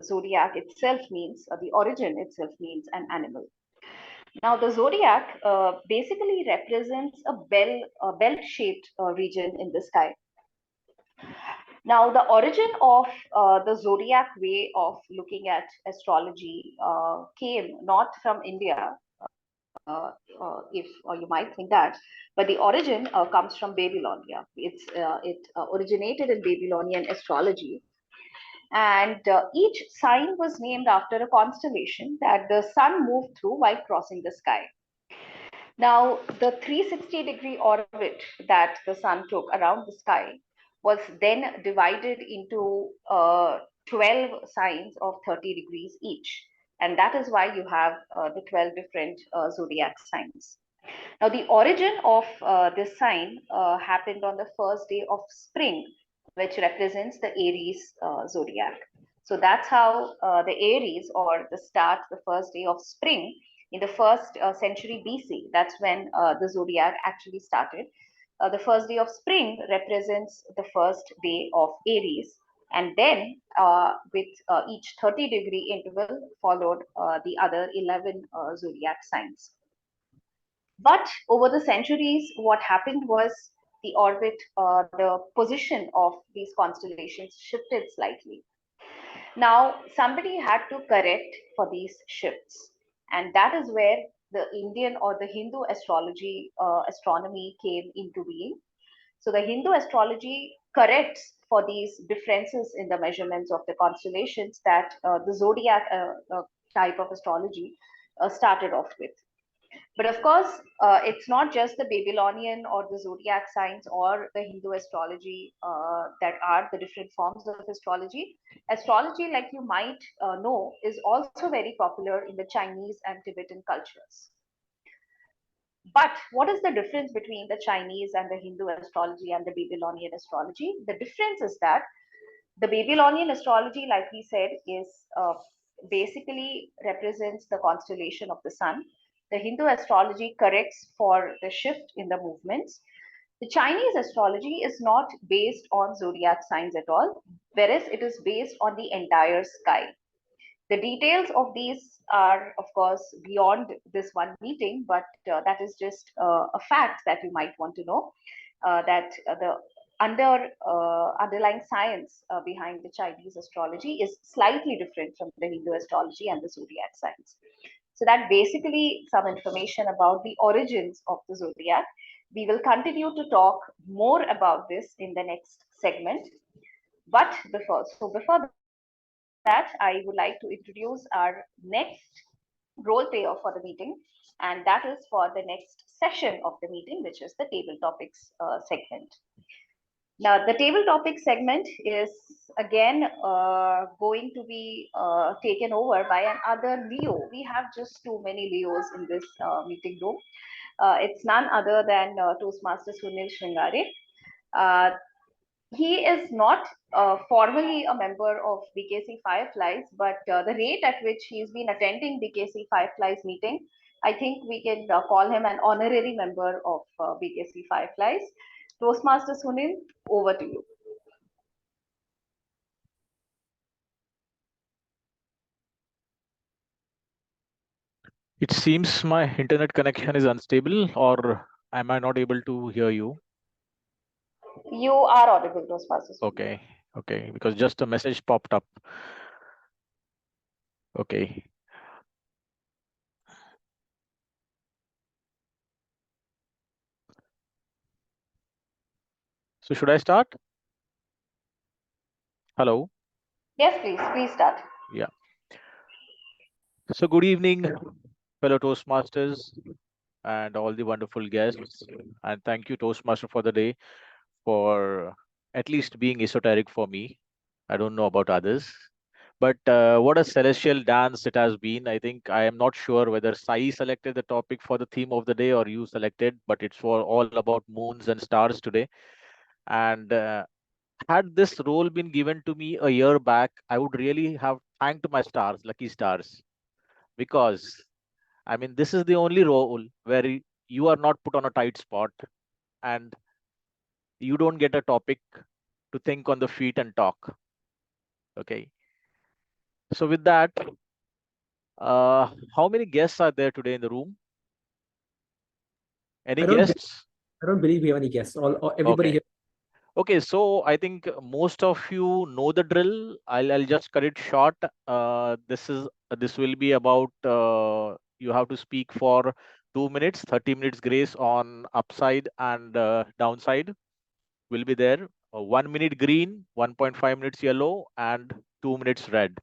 zodiac itself means, the origin itself means an animal. Now, the zodiac basically represents a belt-shaped region in the sky. Now, the origin of the zodiac way of looking at astrology came not from India, if you might think that, but the origin comes from Babylonia. It originated in Babylonian astrology, and each sign was named after a constellation that the sun moved through while crossing the sky. Now, the 360-degree orbit that the sun took around the sky was then divided into 12 signs of 30 degrees each. And that is why you have the 12 different zodiac signs. Now, the origin of this sign happened on the first day of spring, which represents the Aries zodiac. So that's how the Aries, or the start, the first day of spring, in the first century BC, that's when the zodiac actually started. The first day of spring represents the first day of Aries, and then with each 30-degree interval followed the other 11 zodiac signs. But over the centuries, what happened was the orbit, the position of these constellations shifted slightly. Now, somebody had to correct for these shifts, and that is where the Indian or the Hindu astrology, astronomy came into being. So, the Hindu astrology corrects for these differences in the measurements of the constellations that the zodiac type of astrology started off with. But of course, it's not just the Babylonian or the zodiac signs or the Hindu astrology that are the different forms of astrology. Astrology, like you might know, is also very popular in the Chinese and Tibetan cultures. But what is the difference between the Chinese and the Hindu astrology and the Babylonian astrology? The difference is that the Babylonian astrology, like we said, is basically represents the constellation of the sun. The Hindu astrology corrects for the shift in the movements. The Chinese astrology is not based on zodiac signs at all, whereas it is based on the entire sky. The details of these are, of course, beyond this one meeting, but that is just a fact that you might want to know, that the underlying science behind the Chinese astrology is slightly different from the Hindu astrology and the zodiac signs. So that basically some information about the origins of the zodiac. We will continue to talk more about this in the next segment. But before that, I would like to introduce our next role player for the meeting, and that is for the next session of the meeting, which is the table topics segment. Now, the table topic segment is again going to be taken over by another Leo. We have just too many Leos in this meeting room. It's none other than Toastmaster Sunil Shingane. He is not formally a member of BKC Fireflies, but the rate at which he's been attending BKC Fireflies meeting, I think we can call him an honorary member of BKC Fireflies. Toastmaster Sunil, over to you. It seems my internet connection is unstable, or am I not able to hear you? You are audible, Toastmaster Sunil. Okay, because just a message popped up. Okay. So should I start? Hello? Yes, please start. Yeah. So good evening, fellow Toastmasters and all the wonderful guests. And thank you, Toastmaster, for the day, for at least being esoteric for me. I don't know about others. But what a celestial dance it has been. I think I am not sure whether Sai selected the topic for the theme of the day or you selected, but it's for all about moons and stars today. And had this role been given to me a year back, I would really have thanked my stars, lucky stars, because I mean, this is the only role where you are not put on a tight spot and you don't get a topic to think on the feet and talk. Okay. So with that, how many guests are there today in the room? Any I don't, guests? I don't believe we have any guests. All everybody Okay. here. Okay, so I think most of you know the drill. I'll just cut it short. This will be about you have to speak for 2 minutes, 30 minutes grace on upside and downside will be there. 1 minute green, 1.5 minutes yellow, and 2 minutes red.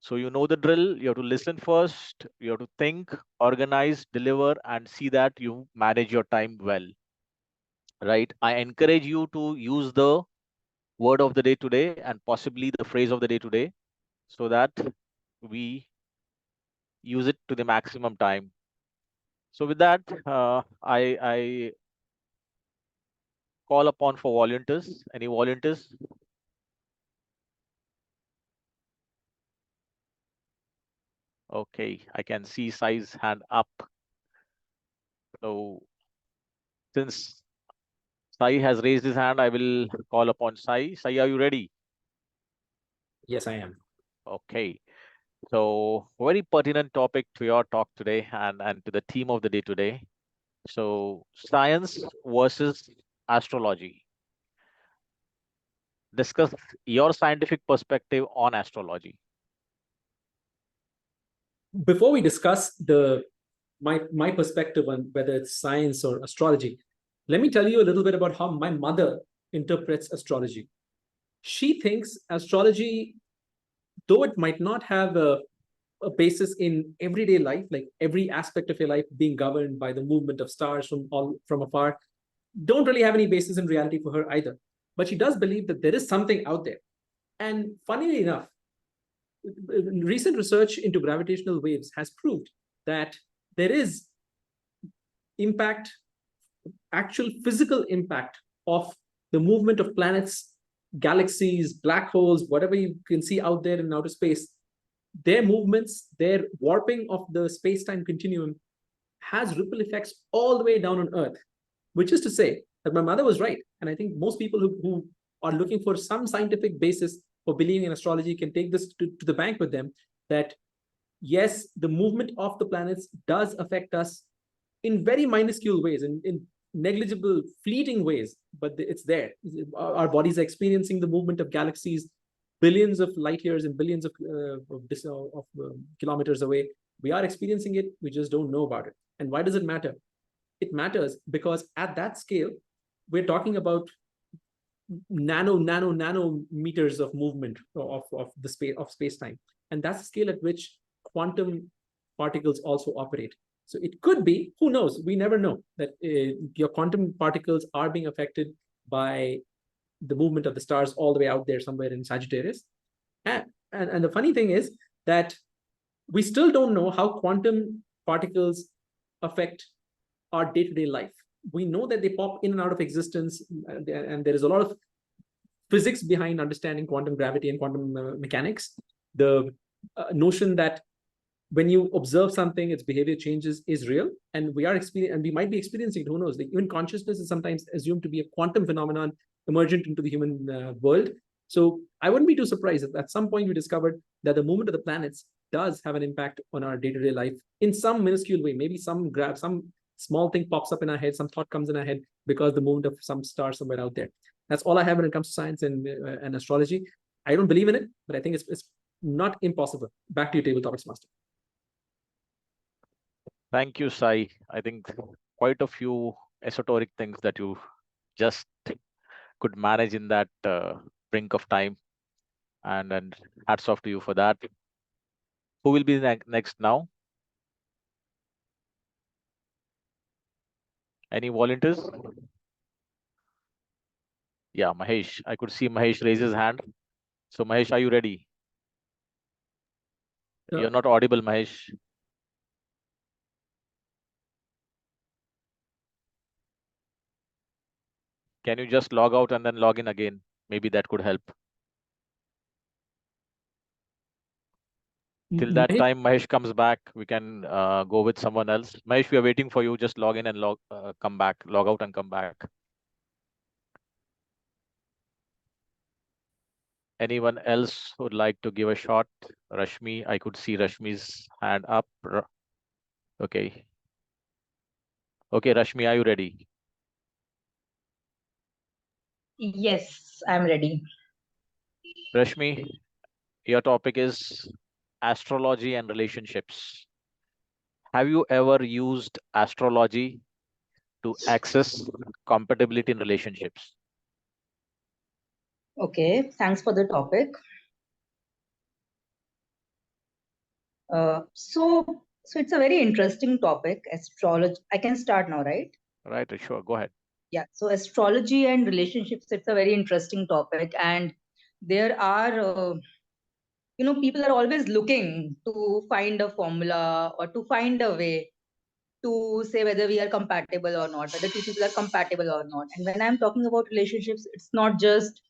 So you know the drill. You have to listen first. You have to think, organize, deliver, and see that you manage your time well. Right? I encourage you to use the word of the day today and possibly the phrase of the day today so that we use it to the maximum time. So with that, I call upon for volunteers. Any volunteers? Okay, I can see Sai's hand up. So since Sai has raised his hand, I will call upon Sai. Sai, are you ready? Yes, I am. Okay. So very pertinent topic to your talk today and to the theme of the day today. So science versus astrology. Discuss your scientific perspective on astrology. Before we discuss my perspective on whether it's science or astrology, let me tell you a little bit about how my mother interprets astrology. She thinks astrology, though it might not have a basis in everyday life, like every aspect of your life being governed by the movement of stars from afar, don't really have any basis in reality for her either. But she does believe that there is something out there. And funnily enough, recent research into gravitational waves has proved that there is impact, actual physical impact of the movement of planets, galaxies, black holes, whatever you can see out there in outer space. Their movements, their warping of the space-time continuum has ripple effects all the way down on Earth, which is to say that my mother was right. And I think most people who are looking for some scientific basis for believing in astrology can take this to the bank with them, that yes, the movement of the planets does affect us in very minuscule ways, in negligible, fleeting ways, but it's there. Our bodies are experiencing the movement of galaxies billions of light years and billions of kilometers away. We are experiencing it. We just don't know about it. And why does it matter? It matters because at that scale, we're talking about nanometers of movement of the space time, and that's the scale at which quantum particles also operate. So it could be, who knows, we never know, that your quantum particles are being affected by the movement of the stars all the way out there somewhere in Sagittarius. And the funny thing is that we still don't know how quantum particles affect our day-to-day life. We know that they pop in and out of existence, and there is a lot of physics behind understanding quantum gravity and quantum mechanics. The notion that when you observe something, its behavior changes is real, and we might be experiencing it. Who knows? Even consciousness is sometimes assumed to be a quantum phenomenon emergent into the human world. So I wouldn't be too surprised if at some point we discovered that the movement of the planets does have an impact on our day-to-day life in some minuscule way. Maybe some small thing pops up in our head, some thought comes in our head because the movement of some star somewhere out there. That's all I have when it comes to science and astrology. I don't believe in it, but I think it's not impossible. Back to you, Table Topics Master. Thank you, Sai. I think quite a few esoteric things that you just could manage in that brink of time. And hats off to you for that. Who will be next now? Any volunteers? Yeah, Mahesh. I could see Mahesh raise his hand. So Mahesh, are you ready? You're not audible, Mahesh. Can you just log out and then log in again? Maybe that could help. Till that time, Mahesh comes back, we can go with someone else. Mahesh, we are waiting for you. Just log in and come back, log out and come back. Anyone else would like to give a shot? Rashmi, I could see Rashmi's hand up. Okay. Okay, Rashmi, are you ready? Yes, I'm ready. Rashmi, your topic is astrology and relationships. Have you ever used astrology to access compatibility in relationships? Okay, thanks for the topic. So it's a very interesting topic, astrology. I can start now, right? Right, sure, go ahead. Yeah, so astrology and relationships, it's a very interesting topic. And there are, people are always looking to find a formula or to find a way to say whether we are compatible or not, whether two people are compatible or not. And when I'm talking about relationships, it's not just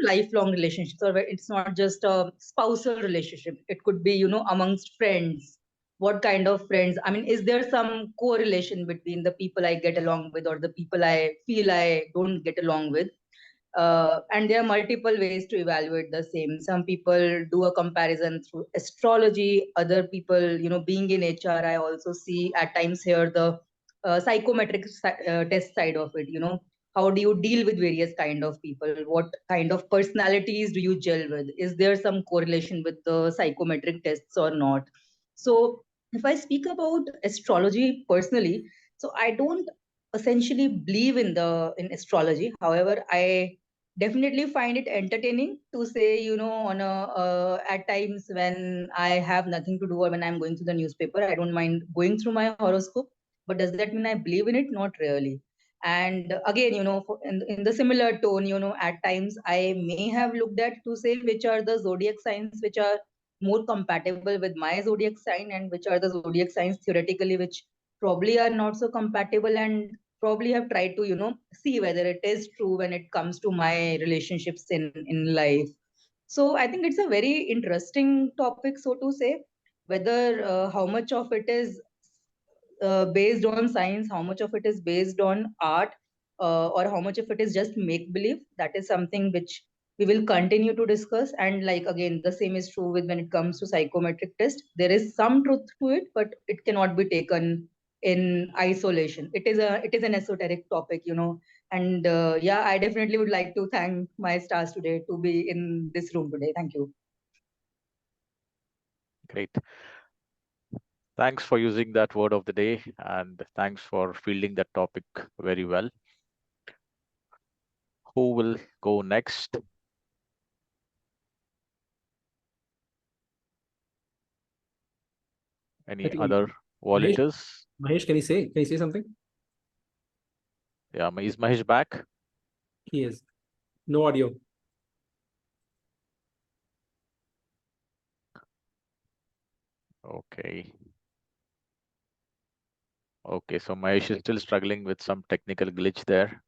lifelong relationships, or it's not just a spousal relationship. It could be amongst friends. What kind of friends? I mean, is there some correlation between the people I get along with or the people I feel I don't get along with? And there are multiple ways to evaluate the same. Some people do a comparison through astrology. Other people, being in HR, I also see at times here the psychometric test side of it. How do you deal with various kind of people? What kind of personalities do you gel with? Is there some correlation with the psychometric tests or not? So if I speak about astrology personally, so I don't essentially believe in astrology. However, I definitely find it entertaining to say, on a at times when I have nothing to do or when I'm going through the newspaper, I don't mind going through my horoscope. But does that mean I believe in it? Not really. And again, in the similar tone, at times I may have looked at to say which are the zodiac signs which are more compatible with my zodiac sign, and which are the zodiac signs theoretically which probably are not so compatible, and probably have tried to see whether it is true when it comes to my relationships in life. So I think it's a very interesting topic, so to say, whether how much of it is based on science, how much of it is based on art, or how much of it is just make believe. That is something which we will continue to discuss. And like again, the same is true with when it comes to psychometric test. There is some truth to it, but it cannot be taken in isolation. It is an esoteric topic, And yeah, I definitely would like to thank my stars today to be in this room today. Thank you. Great. Thanks for using that word of the day, and thanks for fielding that topic very well. Who will go next? Any other volunteers? Mahesh, can you say something? Yeah, is Mahesh back? He is. No audio. Okay. Okay, so Mahesh is still struggling with some technical glitch there.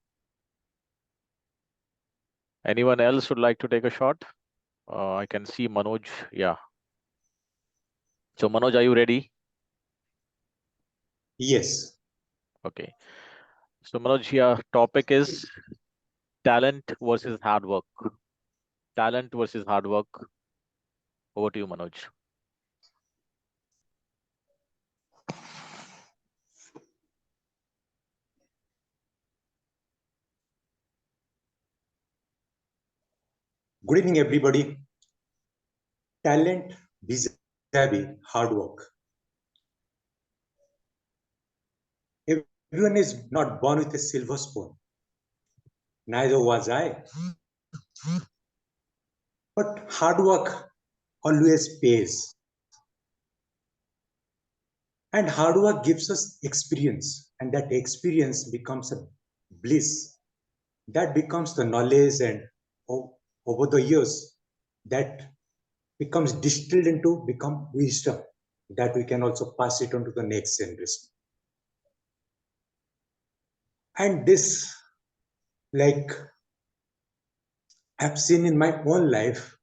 Anyone else would like to take a shot? I can see Manoj. Yeah. So Manoj, are you ready? Yes. Okay. So Manoj, yeah, topic is talent versus hard work. Talent versus hard work. Over to you, Manoj. Good evening, everybody. Talent vis-a-vis hard work. Everyone is not born with a silver spoon. Neither was I. But hard work always pays. And hard work gives us experience, and that experience becomes a bliss that becomes the knowledge, and over the years, that becomes distilled into become wisdom that we can also pass it on to the next generation. And this, like I've seen in my own life,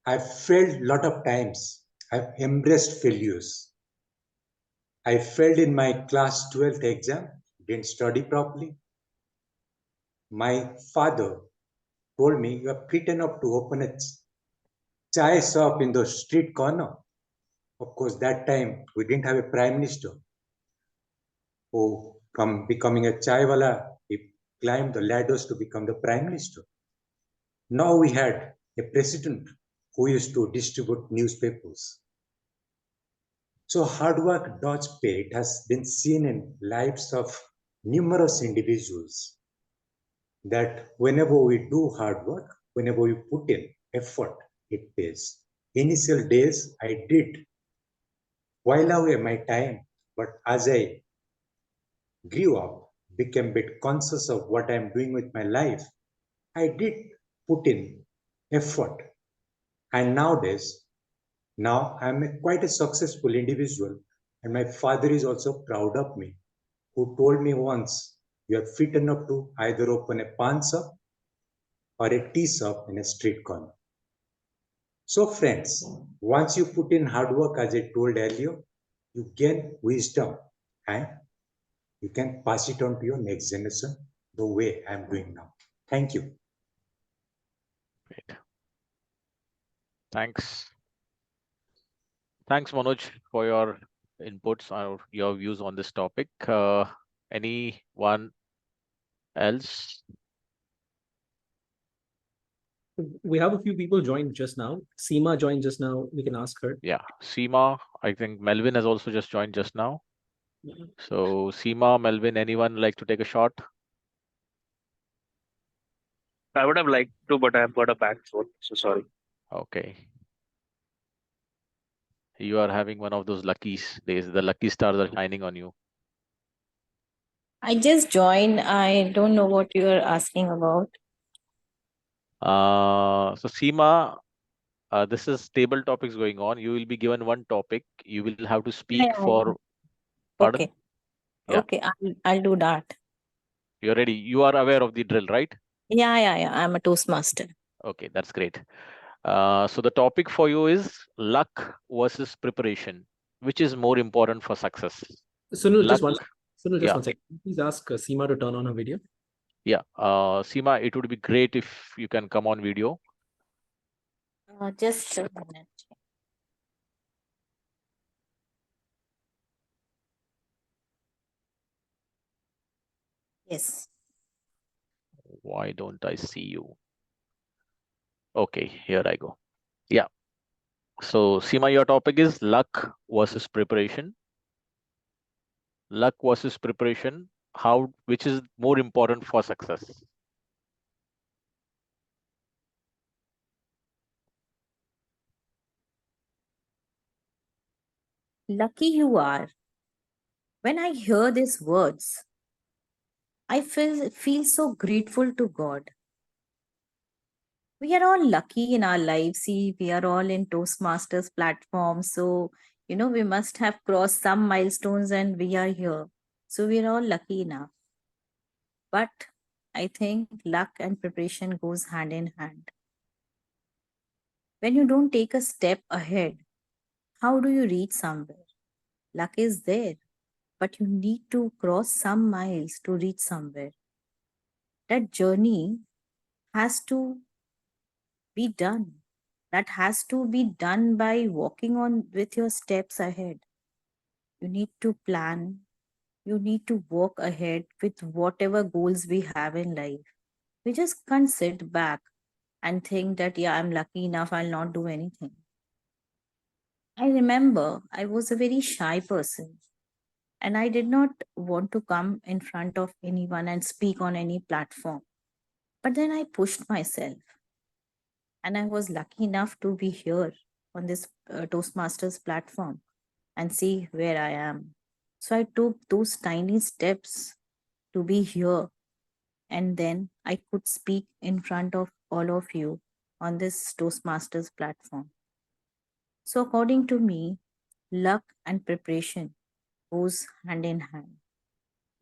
I've failed a lot of times. I've embraced failures. I failed in my class 12th exam, didn't study properly. My father told me, you are fit enough to open a chai shop in the street corner. Of course, that time we didn't have a prime minister who, from becoming a chai wala, he climbed the ladders to become the prime minister. Now we had a president who used to distribute newspapers. So hard work does pay. It has been seen in lives of numerous individuals that whenever we do hard work, whenever we put in effort, it pays. Initial days I did while away my time, but as I grew up, became a bit conscious of what I'm doing with my life, I did put in effort. And nowadays, now I'm quite a successful individual, and my father is also proud of me, who told me once, you are fit enough to either open a pawn shop or a tea shop in a street corner. So friends, once you put in hard work, as I told earlier, you gain wisdom and you can pass it on to your next generation the way I'm doing now. Thank you. Great. Thanks. Thanks, Manoj, for your inputs or your views on this topic. Anyone else? We have a few people joined just now. Seema joined just now. We can ask her. Yeah, Seema, I think Melvin has also just joined just now. So Seema, Melvin, anyone like to take a shot? I would have liked to, but I've got a back throat, so sorry. Okay. You are having one of those lucky days. The lucky stars are shining on you. I just joined. I don't know what you are asking about. So Seema, this is table topics going on. You will be given one topic. You will have to speak Yeah, for. Pardon? okay. Yeah. Okay, I'll do that. You're ready. You are aware of the drill, right? Yeah. I'm a Toastmaster. Okay, that's great. So the topic for you is luck versus preparation. Which is more important for success? Sunil, just Luck. one Yeah. second. Please ask Seema to turn on her video. Yeah. Seema, it would be great if you can come on video. Just a minute. Yes. Why don't I see you? Okay, here I go. Yeah. So Seema, your topic is luck versus preparation. Luck versus preparation. Which is more important for success? Lucky you are. When I hear these words, I feel so grateful to God. We are all lucky in our lives. See, we are all in Toastmasters platform. So, we must have crossed some milestones and we are here. So we are all lucky enough. But I think luck and preparation goes hand in hand. When you don't take a step ahead, how do you reach somewhere? Luck is there, but you need to cross some miles to reach somewhere. That journey has to be done. That has to be done by walking on with your steps ahead. You need to plan. You need to walk ahead with whatever goals we have in life. We just can't sit back and think that, yeah, I'm lucky enough, I'll not do anything. I remember I was a very shy person and I did not want to come in front of anyone and speak on any platform. But then I pushed myself and I was lucky enough to be here on this Toastmasters platform and see where I am. So I took those tiny steps to be here. and then I could speak in front of all of you on this Toastmasters platform. So, according to me, luck and preparation goes hand in hand.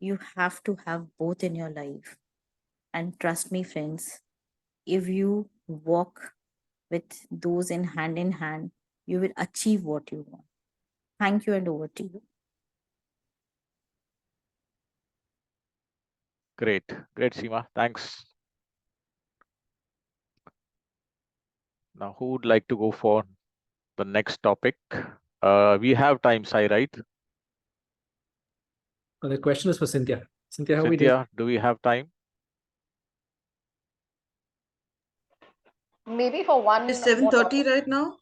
You have to have both in your life. And trust me, friends, if you walk with those in hand, you will achieve what you want. Thank you, and over to you. Great, great, Seema. Thanks. Now, who would like to go for the next topic? We have time, Sai, right? Well, the question is for Cynthia. Cynthia, how are we doing? Cynthia, do we have time? Maybe for one. It's more 7:30 topic. right now.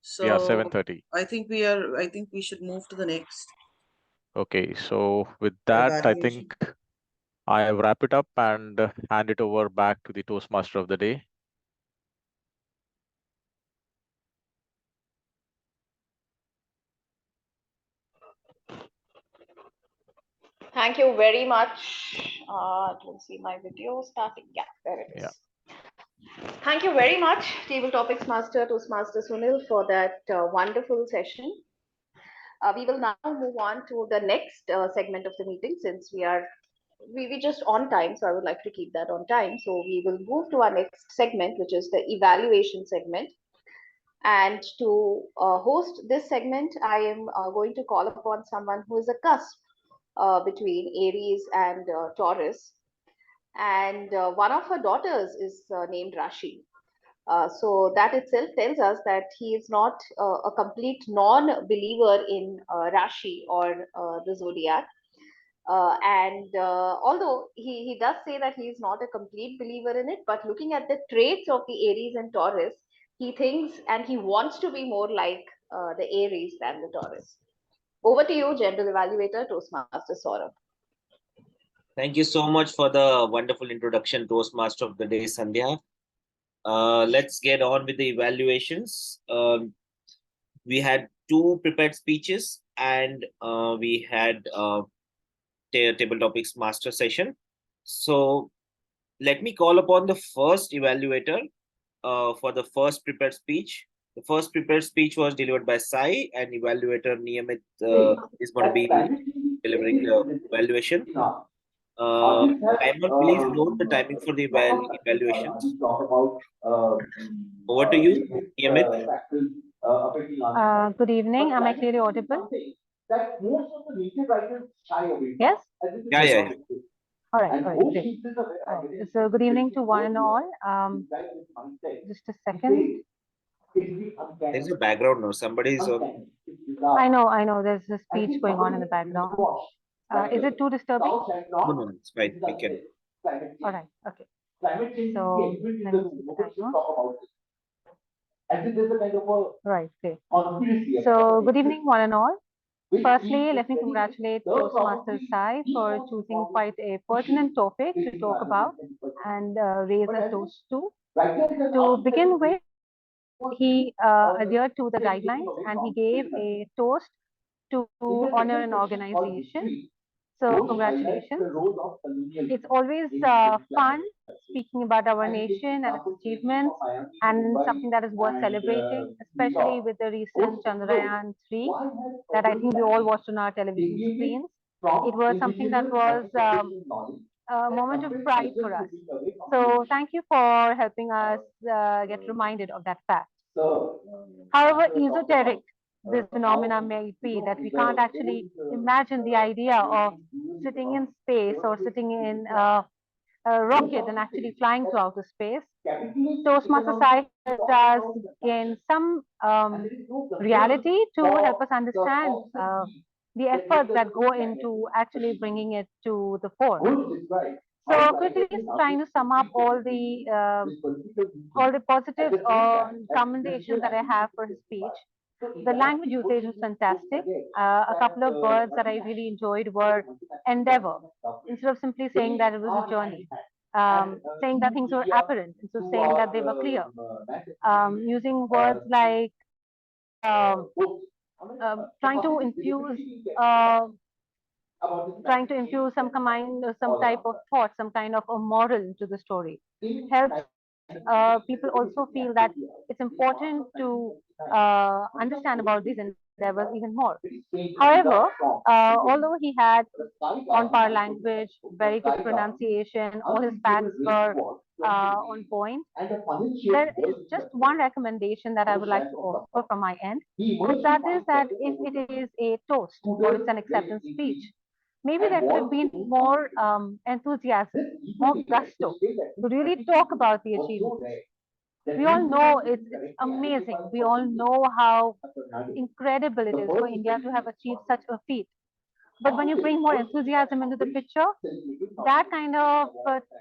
So Yeah, 7:30. I think we should move to the next Okay, so with that, I evaluation. think I wrap it up and hand it over back to the Toastmaster of the day. Thank you very much. I don't see my video starting. Yeah, there it is. Yeah. Thank you very much, Table Topics Master, Toastmaster Sunil, for that wonderful session. We will now move on to the next segment of the meeting, since we just on time, so I would like to keep that on time. So we will move to our next segment, which is the evaluation segment. And to host this segment, I am going to call upon someone who is a cusp between Aries and Taurus. And one of her daughters is named Raashi. So that itself tells us that he is not a complete non-believer in Raashi or the zodiac. And although he does say that he is not a complete believer in it, but looking at the traits of the Aries and Taurus, he thinks and he wants to be more like the Aries than the Taurus. Over to you, General Evaluator, Toastmaster Saurabh. Thank you so much for the wonderful introduction, Toastmaster of the day, Sandhya. Let's get on with the evaluations. We had 2 prepared speeches and we had table topics master session. So let me call upon the first evaluator for the first prepared speech. The first prepared speech was delivered by Sai, and evaluator Niyamit is going to be delivering the evaluation. Timer, please note the timing for the evaluations. Over to you, Niyamit. Good evening. Am I clearly audible? Yes? Yeah. All right, great. All right. So good evening to one and all. Just a second. There's a background now. Somebody is on. I know. There's a speech going on in the background. Is it too disturbing? No, it's fine. We can. All right, okay. So let me see the timer. Right, okay. So good evening, one and all. Firstly, let me congratulate Toastmaster Sai for choosing quite a pertinent topic to talk about and raise a toast to. To begin with, he adhered to the guidelines and he gave a toast to honor an organization. So congratulations. It's always fun speaking about our nation and its achievements and something that is worth celebrating, especially with the recent Chandrayaan 3 that I think we all watched on our television screens. It was something that was a moment of pride for us. So thank you for helping us get reminded of that fact. However esoteric this phenomena may be, that we can't actually imagine the idea of sitting in space or sitting in a rocket and actually flying to outer space. Toastmaster Sai helped us gain some reality to help us understand the efforts that go into actually bringing it to the fore. So quickly trying to sum up all the positives or commendations that I have for his speech. The language usage was fantastic. A couple of words that I really enjoyed were endeavor. Instead of simply saying that it was a journey, saying that things were apparent, instead of saying that they were clear. Using words like trying to infuse trying to infuse some type of thought, some kind of a moral to the story. Helps people also feel that it's important to understand about these endeavors even more. However, although he had on par language, very good pronunciation, all his facts were on point, there is just one recommendation that I would like to offer from my end, and that is that if it is a toast or it's an acceptance speech, maybe there could have been more enthusiasm, more gusto to really talk about the achievements. We all know it's amazing. We all know how incredible it is for India to have achieved such a feat. But when you bring more enthusiasm into the picture, that kind of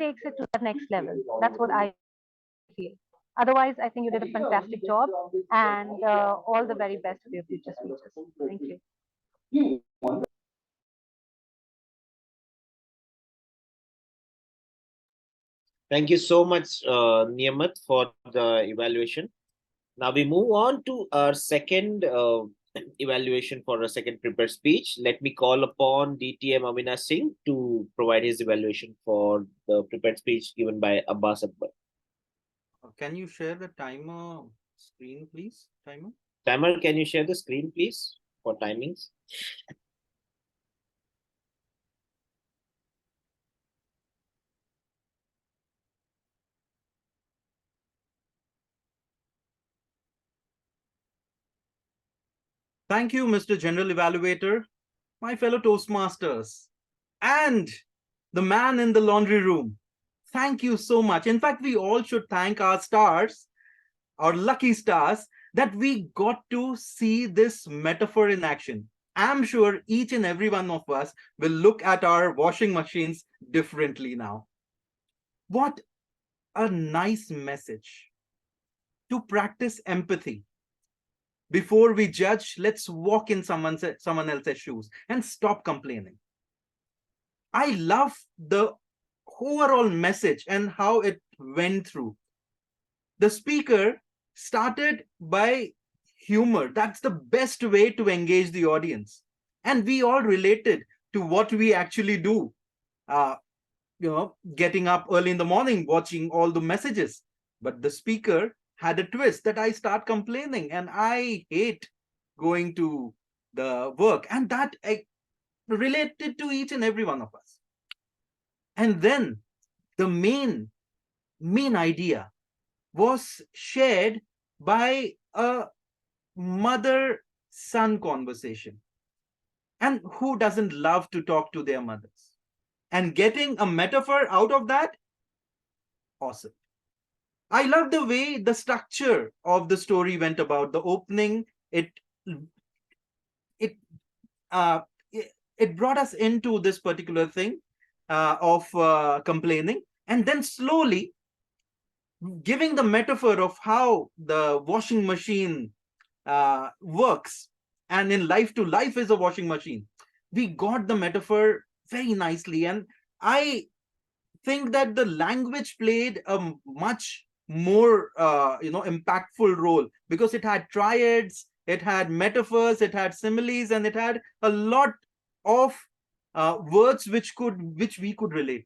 takes it to the next level. That's what I feel. Otherwise, I think you did a fantastic job, and all the very best for your future speeches. Thank you. Thank you so much, Niyamat, for the evaluation. Now we move on to our second evaluation for a second prepared speech. Let me call upon DTM Amina Singh to provide his evaluation for the prepared speech given by Abbas Akbar. Can you share the timer screen, please? Timer, can you share the screen, please, for timings? Thank you, Mr. General Evaluator, my fellow Toastmasters, and the man in the laundry room. Thank you so much. In fact, we all should thank our stars, our lucky stars, that we got to see this metaphor in action. I'm sure each and every one of us will look at our washing machines differently now. What a nice message. To practice empathy. Before we judge, let's walk in someone else's shoes and stop complaining. I love the overall message and how it went through. The speaker started by humor. That's the best way to engage the audience. And we all related to what we actually do. Getting up early in the morning, watching all the messages. But the speaker had a twist that I start complaining and I hate going to the work. And that related to each and every one of us. And then the main idea was shared by a mother-son conversation. And who doesn't love to talk to their mothers? And getting a metaphor out of that, awesome. I love the way the structure of the story went about. The opening, it brought us into this particular thing of complaining, and then slowly giving the metaphor of how the washing machine works, and in life to life is a washing machine. We got the metaphor very nicely, and I think that the language played a much more impactful role, because it had triads, it had metaphors, it had similes, and it had a lot of words which we could relate.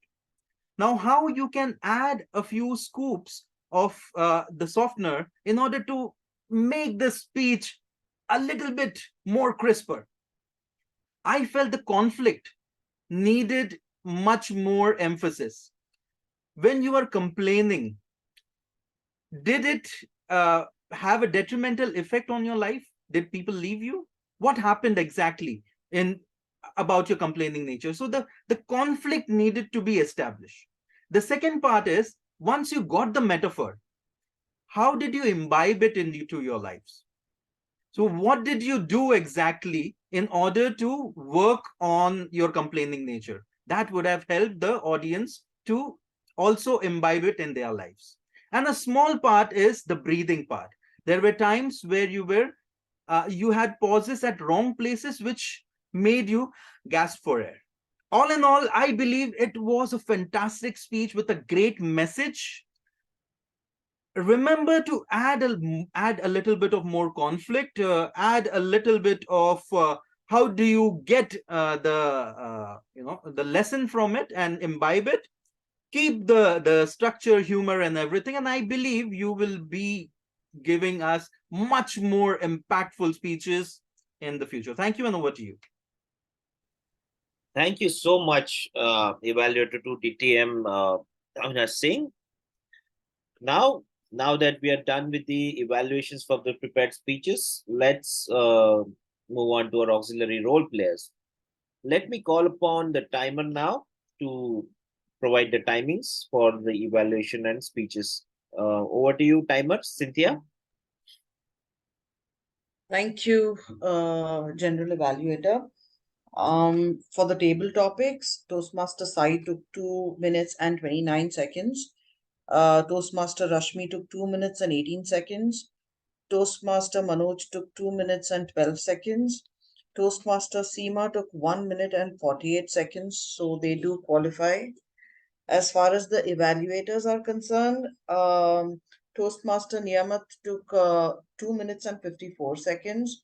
Now, how you can add a few scoops of the softener in order to make the speech a little bit more crisper. I felt the conflict needed much more emphasis. When you are complaining, did it have a detrimental effect on your life? Did people leave you? What happened exactly about your complaining nature? So the conflict needed to be established. The second part is, once you got the metaphor, how did you imbibe it into your lives? So what did you do exactly in order to work on your complaining nature? That would have helped the audience to also imbibe it in their lives. And a small part is the breathing part. There were times where you had pauses at wrong places, which made you gasp for air. All in all, I believe it was a fantastic speech with a great message. Remember to add a little bit of more conflict, add a little bit of how do you get the lesson from it and imbibe it? Keep the structure, humor, and everything, and I believe you will be giving us much more impactful speeches in the future. Thank you, and over to you. Thank you so much, Evaluator 2 DTM Avinash Singh. Now that we are done with the evaluations for the prepared speeches, let's move on to our auxiliary role players. Let me call upon the timer now to provide the timings for the evaluation and speeches. Over to you, timer, Cynthia. Thank you, General Evaluator. For the table topics, Toastmaster Sai took 2 minutes and 29 seconds. Toastmaster Rashmi took 2 minutes and 18 seconds. Toastmaster Manoj took 2 minutes and 12 seconds. Toastmaster Seema took 1 minute and 48 seconds, so they do qualify. As far as the evaluators are concerned, Toastmaster Niyamat took 2 minutes and 54 seconds,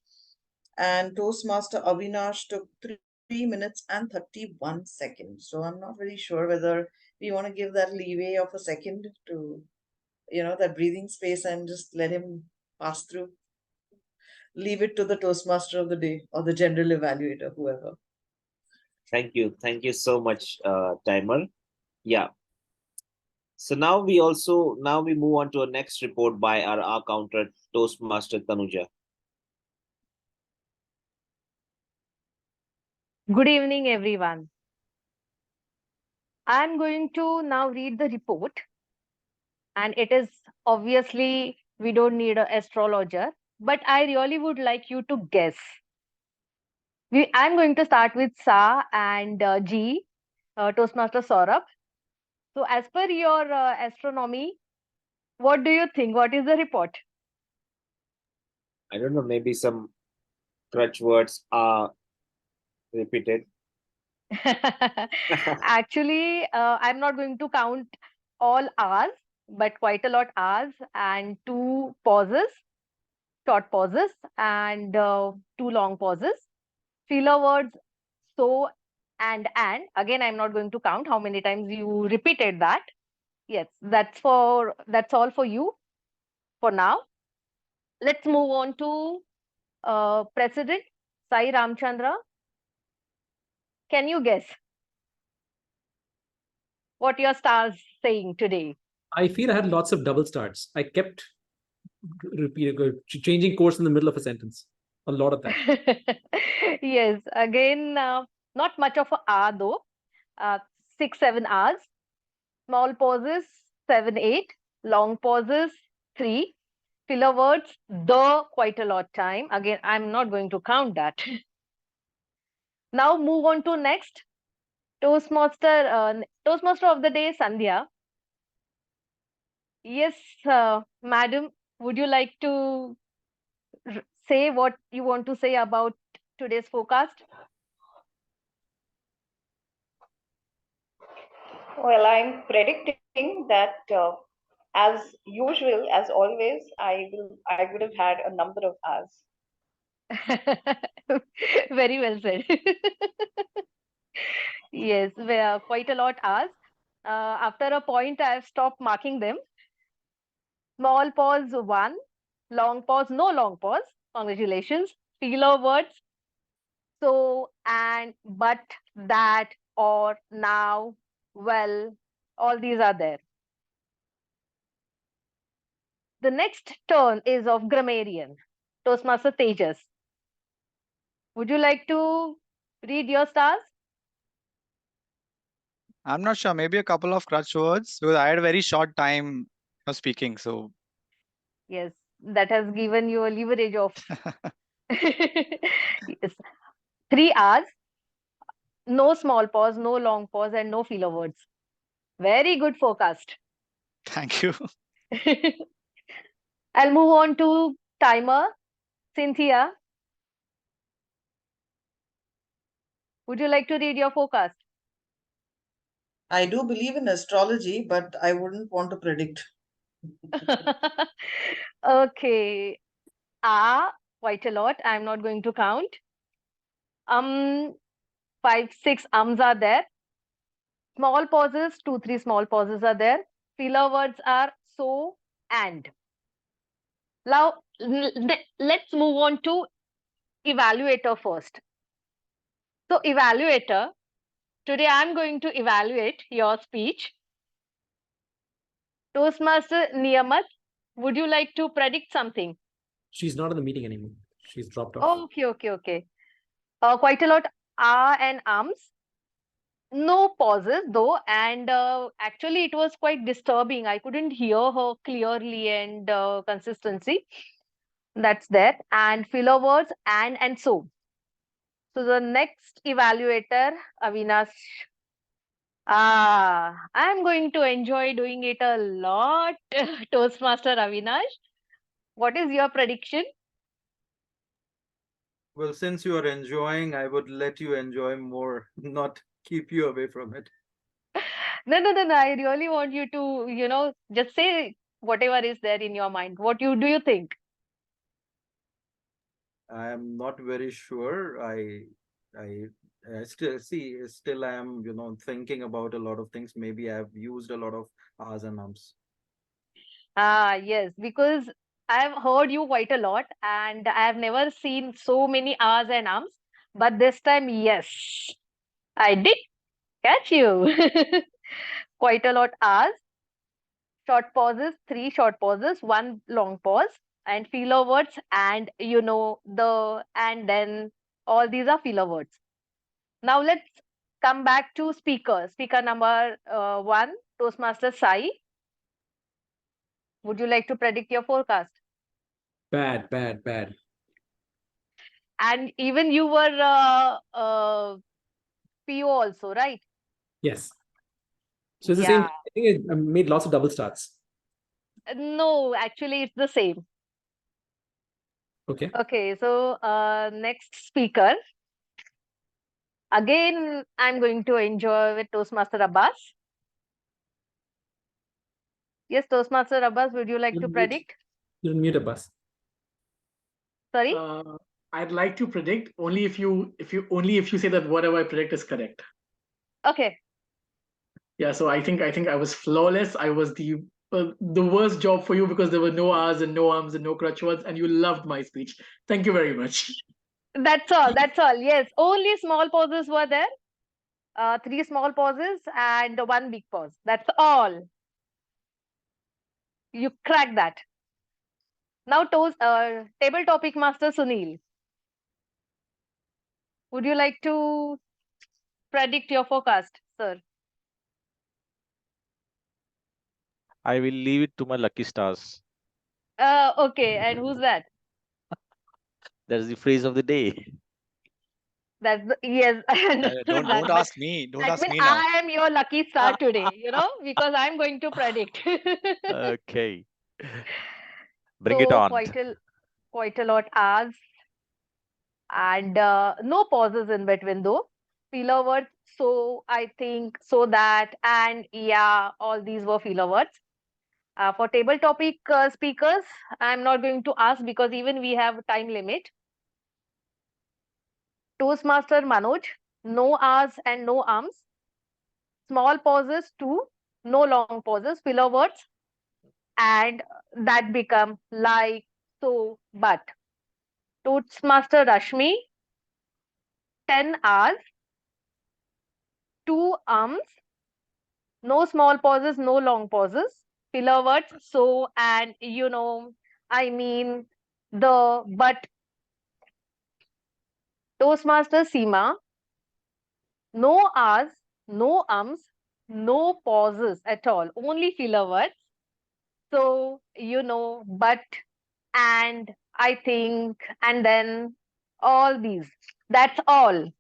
and Toastmaster Avinash took 3 minutes and 31 seconds. So I'm not very sure whether we want to give that leeway of a second to, that breathing space and just let him pass through. Leave it to the Toastmaster of the day or the general evaluator, whoever. Thank you so much, timer. Yeah. So now we move on to our next report by our counter Toastmaster Tanuja. Good evening, everyone. I'm going to now read the report. And it is obviously, we don't need an astrologer, but I really would like you to guess. I'm going to start with Sa and G, Toastmaster Saurabh. So as per your astronomy, what do you think? What is the report? I don't know, maybe some crutch words are repeated. Actually, I'm not going to count all hours, but quite a lot hours and 2 pauses, short pauses, and 2 long pauses. Filler words, so and. Again, I'm not going to count how many times you repeated that. Yes, that's all for you for now. Let's move on to President Sai Ramchandra. Can you guess what your stars saying today? I feel I had lots of double starts. I kept changing course in the middle of a sentence. A lot of that. Yes, again, not much of a hour though. 6, 7 hours. Small pauses, 7, 8. Long pauses, 3. Filler words, the quite a lot time. Again, I'm not going to count that. Now move on to next. Toastmaster of the day, Sandhya. Yes, madam, would you like to say what you want to say about today's forecast? Well, I'm predicting that as usual, as always, I would have had a number of hours. Very well said. Yes, we are quite a lot hours. After a point, I have stopped marking them. Small pause 1, long pause, no long pause. Congratulations. Filler words, so, and, but, that, or, now, well, all these are there. The next turn is of grammarian, Toastmaster Tejas. Would you like to read your stars? I'm not sure. Maybe a couple of crutch words because I had a very short time of speaking. So Yes, that has given you a leverage of yes. 3 hours, no small pause, no long pause, and no filler words. Very good forecast. thank you. I'll move on to timer. Cynthia, would you like to read your forecast? I do believe in astrology, but I wouldn't want to predict. Okay. Quite a lot. I'm not going to count. 5, 6 are there. Small pauses, 2, 3 small pauses are there. Filler words are so and. Now, let's move on to evaluator first. So, evaluator, today I'm going to evaluate your speech. Toastmaster Niyamat, would you like to predict something? She's not in the meeting anymore. She's dropped off. Okay. Quite a lot and ums. No pauses though, and actually it was quite disturbing. I couldn't hear her clearly and consistency. That's there. And filler words and so. So the next evaluator, Avinash. I'm going to enjoy doing it a lot, Toastmaster Avinash. What is your prediction? Well, since you are enjoying, I would let you enjoy more, not keep you away from it. No. I really want you to, just say whatever is there in your mind. What do you think? I am not very sure. I still I am, thinking about a lot of things. Maybe I've used a lot of ahs and ums. Yes, because I've heard you quite a lot and I've never seen so many R's and Ums. But this time, yes, I did catch you. Quite a lot R's, short pauses, 3 short pauses, 1 long pause, and filler words, and the and then all these are filler words. Now let's come back to speaker. Speaker number 1, Toastmaster Sai. Would you like to predict your forecast? Bad. And even you were PO also, right? Yes. So it's the same. I think I made lots of double starts. No, actually, it's the same. Okay. Okay, so next speaker. Again, I'm going to enjoy with Toastmaster Abbas. Yes, Toastmaster Abbas, would you like to predict? You'll mute Abbas. Sorry? I'd like to predict only if you say that whatever I predict is correct. Okay. Yeah, so I think I was flawless. I was the worst job for you because there were no R's and no ums and no crutch words, and you loved my speech. Thank you very much. That's all. Yes, only small pauses were there. 3 small pauses and 1 big pause. That's all. You cracked that. Now, table topic master Sunil. Would you like to predict your forecast, sir? I will leave it to my lucky stars. Okay, and who's that? That's the phrase of the day. Yes. Don't ask me. Don't ask me now. I am your lucky star today, because I'm going to predict. Okay. Bring it on. Quite a lot as and no pauses in between though. Filler words. So I think so that and yeah, all these were filler words. For table topic speakers, I'm not going to ask because even we have time limit. Toastmaster Manoj, no R's and no ums. Small pauses 2, no long pauses, filler words, and that become like, so, but. Toastmaster Rashmi, 10 R's, 2 ums, no small pauses, no long pauses, filler words, so, and, I mean, the, but. Toastmaster Seema, no R's, no ums, no pauses at all, only filler words. So, but, and, I think, and then all these. That's all.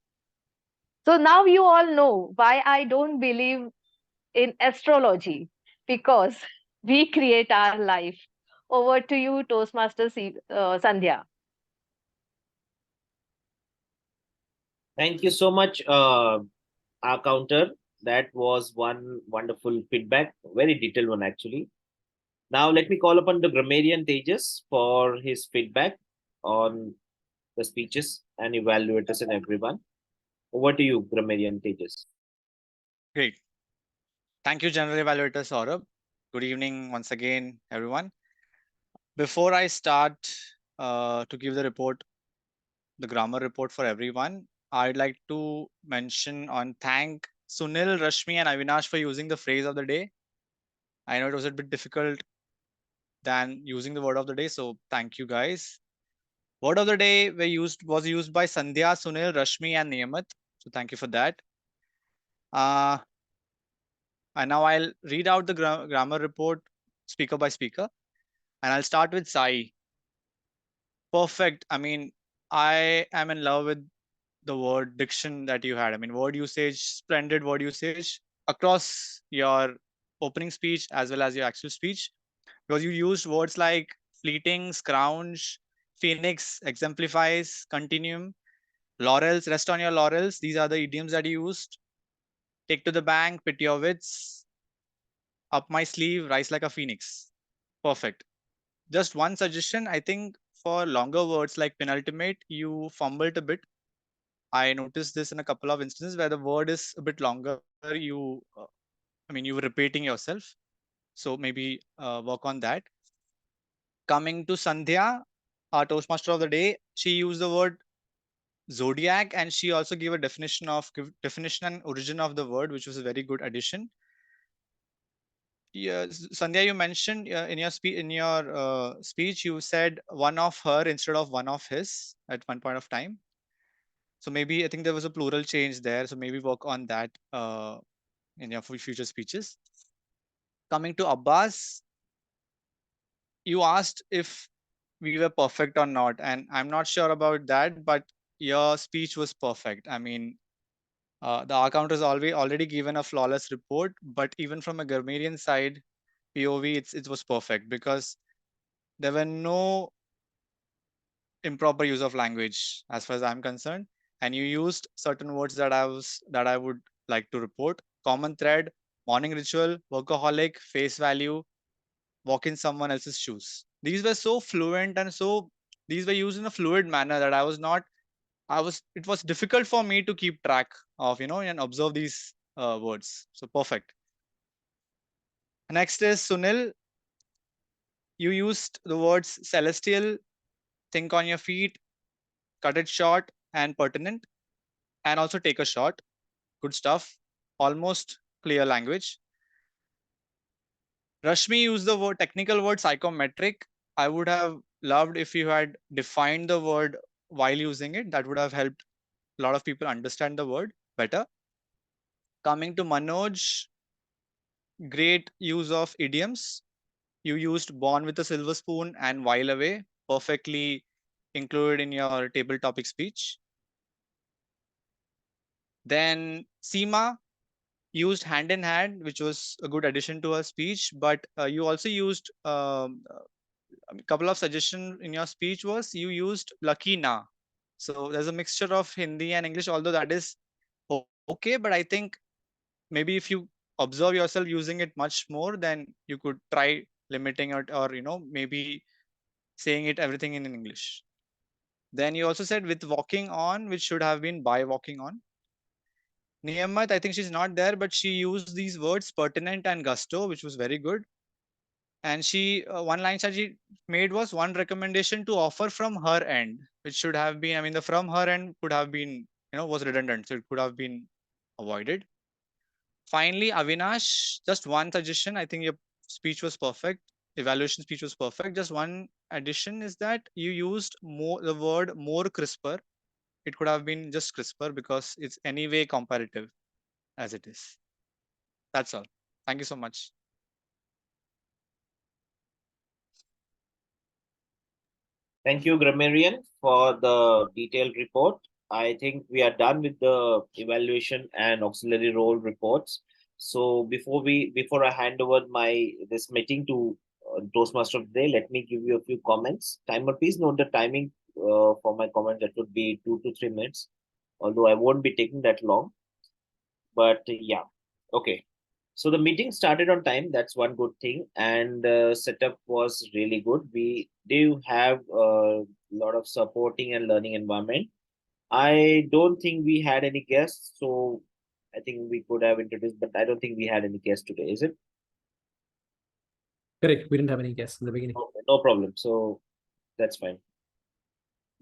So now you all know why I don't believe in astrology, because we create our life. Over to you, Toastmaster Sandhya. Thank you so much, our counter. That was one wonderful feedback, very detailed one actually. Now let me call upon the grammarian Tejas for his feedback on the speeches and evaluators and everyone. Over to you, Grammarian Tejas. Great. Thank you, General Evaluator Saurabh. Good evening once again, everyone. Before I start to give the report, the grammar report for everyone, I'd like to mention on thank Sunil, Rashmi, and Avinash for using the phrase of the day. I know it was a bit difficult than using the word of the day, so thank you guys. Word of the day was used by Sandhya, Sunil, Rashmi, and Niyamat. So thank you for that. And now I'll read out the grammar report speaker by speaker. And I'll start with Sai. Perfect. I mean, I am in love with the word diction that you had. I mean, word usage, splendid word usage across your opening speech as well as your actual speech, because you used words like fleeting, scrounge, phoenix, exemplifies, continuum, laurels, rest on your laurels. These are the idioms that you used. Take to the bank, pit your wits, up my sleeve, rise like a phoenix. Perfect. Just one suggestion, I think for longer words like penultimate, you fumbled a bit. I noticed this in a couple of instances where the word is a bit longer. You were repeating yourself. So maybe work on that. Coming to Sandhya, our Toastmaster of the day, she used the word zodiac and she also gave a definition and origin of the word, which was a very good addition. Yes, Sandhya, you mentioned in your speech, you said one of her instead of one of his at one point of time. So maybe I think there was a plural change there. So maybe work on that in your future speeches. Coming to Abbas, you asked if we were perfect or not, and I'm not sure about that, but your speech was perfect. I mean, the account has already given a flawless report, but even from a grammarian side, POV, it was perfect because there were no improper use of language as far as I'm concerned, and you used certain words that I would like to report. Common thread, morning ritual, workaholic, face value, walk in someone else's shoes. These were so fluent and these were used in a fluid manner that it was difficult for me to keep track of, and observe these words. So perfect. Next is Sunil. You used the words celestial, think on your feet, cut it short, and pertinent, and also take a shot. Good stuff. Almost clear language. Rashmi used the technical word psychometric. I would have loved if you had defined the word while using it. That would have helped a lot of people understand the word better. Coming to Manoj, great use of idioms. You used born with a silver spoon and while away, perfectly included in your table topic speech. Then Seema used hand in hand, which was a good addition to her speech, but you also used a couple of suggestions in your speech was you used lucky na. So there's a mixture of Hindi and English, although that is okay, but I think maybe if you observe yourself using it much more, then you could try limiting it or maybe saying it everything in English. Then you also said with walking on, which should have been by walking on. Niyamat, I think she's not there, but she used these words pertinent and gusto, which was very good. And she one line that she made was one recommendation to offer from her end, which should have been, I mean, the from her end could have been, was redundant, so it could have been avoided. Finally, Avinash, just one suggestion. I think your speech was perfect. Evaluation speech was perfect. Just one addition is that you used the word more crisper. It could have been just crisper because it's anyway comparative as it is. That's all. Thank you so much. Thank you, Grammarian, for the detailed report. I think we are done with the evaluation and auxiliary role reports. So before I hand over this meeting to Toastmaster of the day, let me give you a few comments. Timer, please note the timing for my comment. That would be 2 to 3 minutes, although I won't be taking that long. But yeah, okay. So the meeting started on time. That's one good thing, and the setup was really good. We do have a lot of supporting and learning environment. I don't think we had any guests, so I think we could have introduced, but I don't think we had any guests today, is it? Correct. We didn't have any guests in the beginning. Okay, no problem. So that's fine.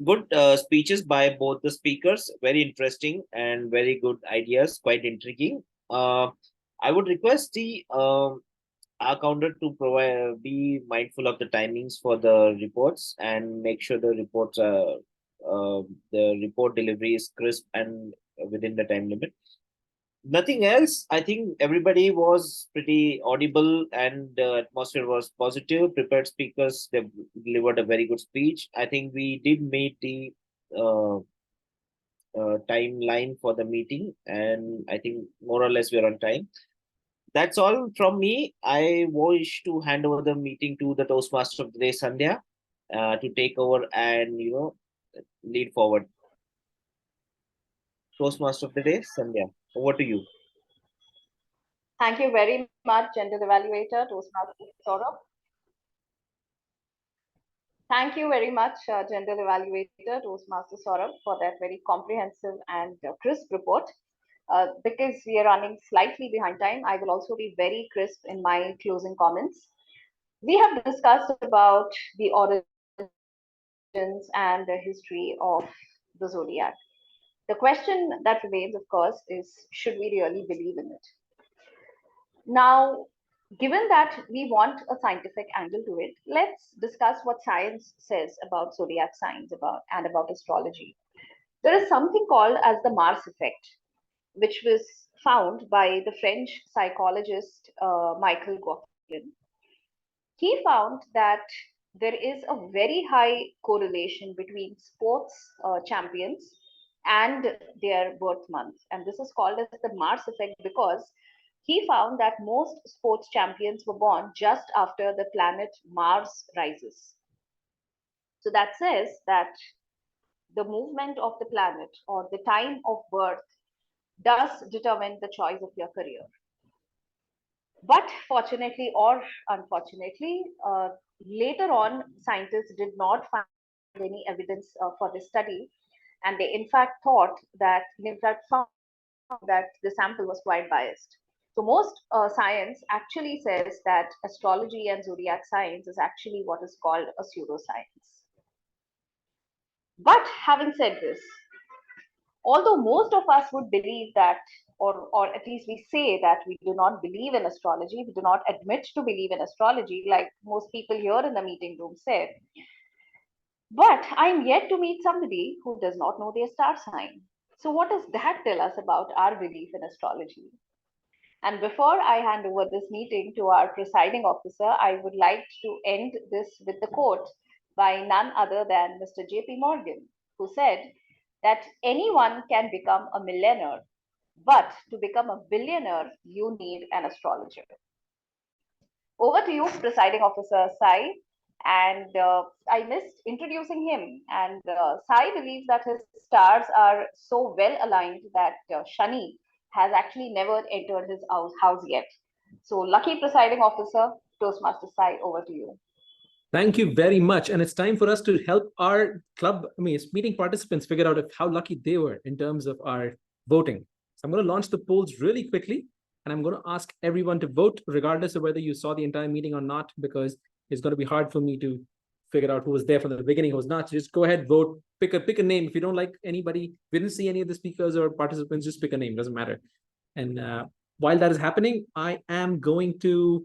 Good speeches by both the speakers. Very interesting and very good ideas. Quite intriguing. I would request the our counter to provide be mindful of the timings for the reports and make sure the reports the report delivery is crisp and within the time limit. Nothing else. I think everybody was pretty audible and the atmosphere was positive. Prepared speakers, they delivered a very good speech. I think we did meet the timeline for the meeting, and I think more or less we're on time. That's all from me. I wish to hand over the meeting to the Toastmaster of the day, Sandhya, to take over and lead forward. Toastmaster of the day, Sandhya. Over to you. Thank you very much, Gender Evaluator, Toastmaster Saurabh. Thank you very much, Gender Evaluator, Toastmaster Saurabh, for that very comprehensive and crisp report. Because we are running slightly behind time, I will also be very crisp in my closing comments. We have discussed about the origins and the history of the zodiac. The question that remains, of course, is should we really believe in it? Now, given that we want a scientific angle to it, let's discuss what science says about zodiac signs and about astrology. There is something called as the Mars effect, which was found by the French psychologist Michael Gauquelin. He found that there is a very high correlation between sports champions and their birth month. And this is called as the Mars effect because he found that most sports champions were born just after the planet Mars rises. So that says that the movement of the planet or the time of birth does determine the choice of your career. But fortunately or unfortunately, later on, scientists did not find any evidence for this study. And they in fact thought that, in fact, found that the sample was quite biased. So most science actually says that astrology and zodiac signs is actually what is called a pseudoscience. But having said this, although most of us would believe that, or at least we say that we do not believe in astrology, we do not admit to believe in astrology, like most people here in the meeting room said. But I'm yet to meet somebody who does not know their star sign. So what does that tell us about our belief in astrology? And before I hand over this meeting to our presiding officer, I would like to end this with the quote by none other than Mr. J.P. Morgan, who said that anyone can become a millionaire, but to become a billionaire, you need an astrologer. Over to you, presiding officer Sai. And I missed introducing him. And Sai believes that his stars are so well aligned that Shani has actually never entered his house yet. So, lucky presiding officer, Toastmaster Sai, over to you. Thank you very much. And it's time for us to help our club, meeting participants figure out how lucky they were in terms of our voting. So I'm going to launch the polls really quickly, and I'm going to ask everyone to vote regardless of whether you saw the entire meeting or not, because it's going to be hard for me to figure out who was there from the beginning, who was not. So just go ahead, vote, pick a name. If you don't like anybody, if you didn't see any of the speakers or participants, just pick a name, doesn't matter. And while that is happening, I am going to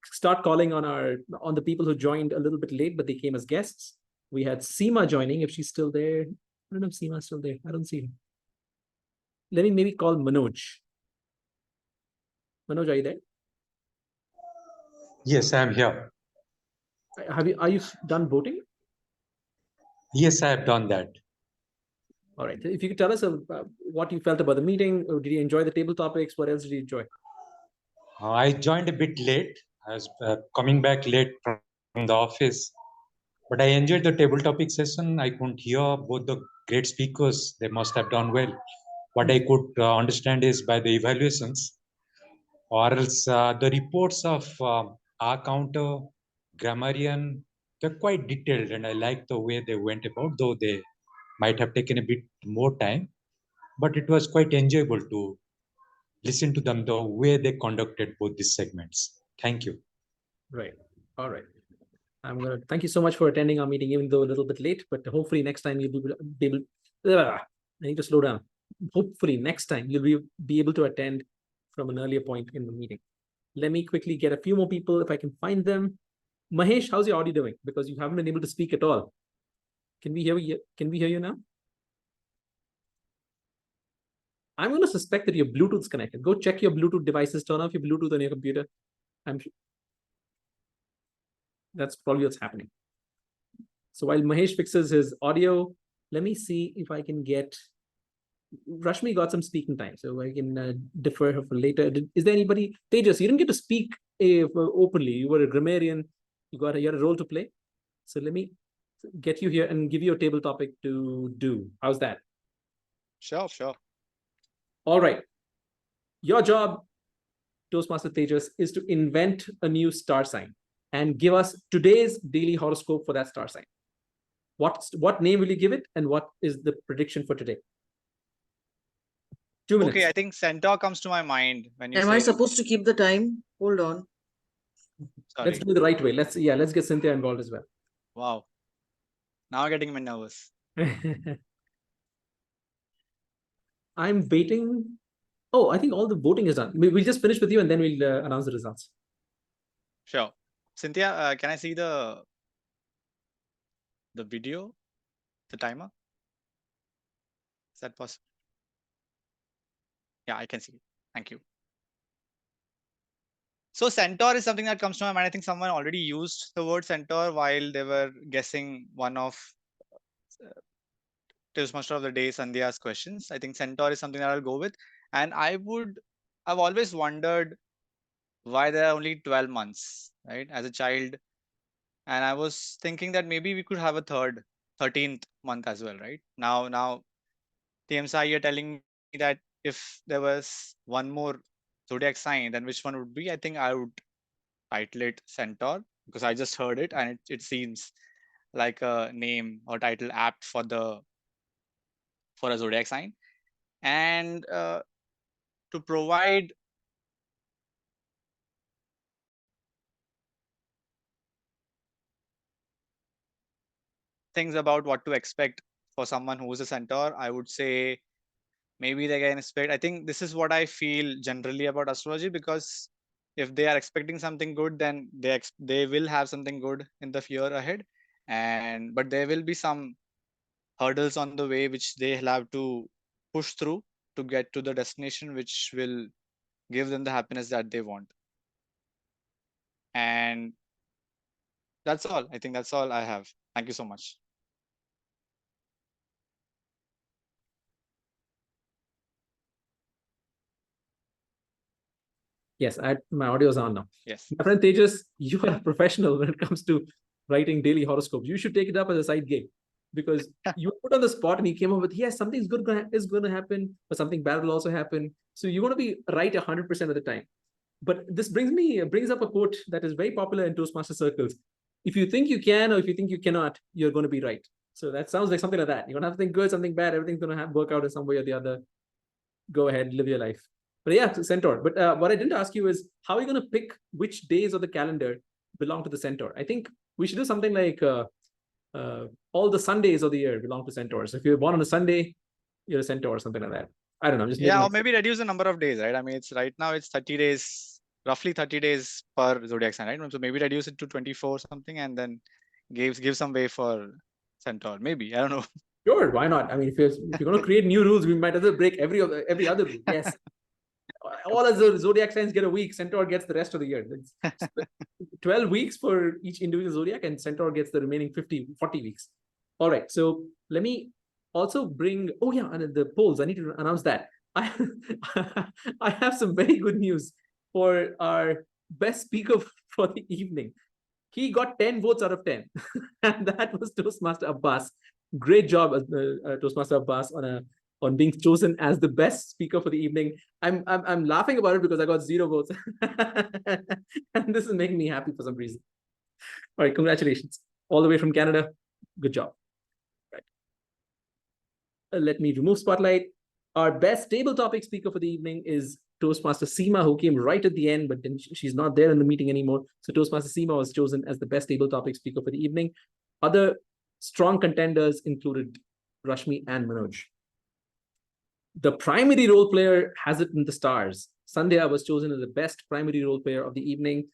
start calling on the people who joined a little bit late, but they came as guests. We had Seema joining, if she's still there. I don't know if Seema's still there. I don't see her. Let me maybe call Manoj. Manoj, are you there? Yes, I am here. Are you done voting? Yes, I have done that. All right. If you could tell us what you felt about the meeting, or did you enjoy the table topics? What else did you enjoy? I joined a bit late. I was coming back late from the office, but I enjoyed the table topic session. I couldn't hear both the great speakers. They must have done well. What I could understand is by the evaluations, or else the reports of our counter, grammarian, They're quite detailed, and I like the way they went about, though they might have taken a bit more time, but it was quite enjoyable to listen to them, the way they conducted both these segments. Thank you. Right. All right. I'm gonna thank you so much for attending our meeting, even though a little bit late, but hopefully next time you'll be able. I need to slow down. Hopefully next time you'll be able to attend from an earlier point in the meeting. Let me quickly get a few more people if I can find them. Mahesh, how's your audio doing? Because you haven't been able to speak at all. Can we hear you? Can we hear you now? I'm going to suspect that your Bluetooth's connected. Go check your Bluetooth devices. Turn off your Bluetooth on your computer. I'm sure that's probably what's happening. So while Mahesh fixes his audio, let me see if I can get. Rashmi got some speaking time, so I can defer her for later. Is there anybody? Tejas, you didn't get to speak openly. You were a grammarian. You had a role to play. So let me get you here and give you a table topic to do. How's that? Sure, sure. All right. Your job, Toastmaster Tejas, is to invent a new star sign and give us today's daily horoscope for that star sign. What name will you give it, and what is the prediction for today? 2 minutes. Okay, I think Centaur comes to my mind when you Am say. I supposed to keep the time? Hold on. Sorry. Let's do it the right way. Let's get Cynthia involved as well. Wow. Now I'm getting me nervous. I'm waiting. Oh, I think all the voting is done. We'll just finish with you and then we'll announce the results. Sure. Cynthia, can I see the video, the timer? Is that possible? Yeah, I can see it. Thank you. So Centaur is something that comes to my mind. I think someone already used the word Centaur while they were guessing one of Toastmaster of the Day, Sandhya's questions. I think Centaur is something that I'll go with. And I've always wondered why there are only 12 months, right? As a child. And I was thinking that maybe we could have a 13th month as well, right? Now, TMSI, you're telling me that if there was one more zodiac sign, then which one would be? I think I would title it Centaur because I just heard it and it seems like a name or title apt for a zodiac sign. And to provide things about what to expect for someone who is a Centaur, I would say maybe they can expect. I think this is what I feel generally about astrology, because if they are expecting something good, then they will have something good in the year ahead, but there will be some hurdles on the way which they will have to push through to get to the destination which will give them the happiness that they want. And that's all. I think that's all I have. Thank you so much. Yes, my audio is on now. Yes. My friend Tejas, you are a professional when it comes to writing daily horoscopes. You should take it up as a side gig, because you were put on the spot and you came up with, yes, something's good is going to happen, but something bad will also happen. So you're going to be right 100% of the time. But this brings up a quote that is very popular in Toastmaster circles. If you think you can, or if you think you cannot, you're going to be right. So that sounds like something like that. You're going to have something good, something bad, everything's going to work out in some way or the other. Go ahead, live your life. But yeah, Centaur. But what I didn't ask you is, how are you going to pick which days of the calendar belong to the Centaur? I think we should do something like all the Sundays of the year belong to Centaurs. If you're born on a Sunday, you're a Centaur or something like that. I don't know. Just or maybe reduce the number of days, right? I mean, it's right now it's 30 days, roughly 30 days per zodiac sign, right? So maybe reduce it to 24 something, and then give some way for Centaur. Maybe, I don't know. Sure, why not? I mean, if you're going to create new rules, we might as well break every other rule. Yes. All the zodiac signs get a week. Centaur gets the rest of the year. It's 12 weeks for each individual zodiac, and Centaur gets the remaining 40 weeks. All right. So let me also bring. Oh yeah, and the polls. I need to announce that. I have some very good news for our best speaker for the evening. He got 10 votes out of 10, and that was Toastmaster Abbas. Great job, Toastmaster Abbas, on being chosen as the best speaker for the evening. I'm laughing about it because I got 0 votes, and this is making me happy for some reason. All right, congratulations. all the way from Canada. Good job. Right. Let me remove spotlight. Our best table topic speaker for the evening is Toastmaster Seema, who came right at the end, but then she's not there in the meeting anymore. So Toastmaster Seema was chosen as the best table topic speaker for the evening. Other strong contenders included Rashmi and Manoj. The primary role player has it in the stars. Sandhya was chosen as the best primary role player of the evening.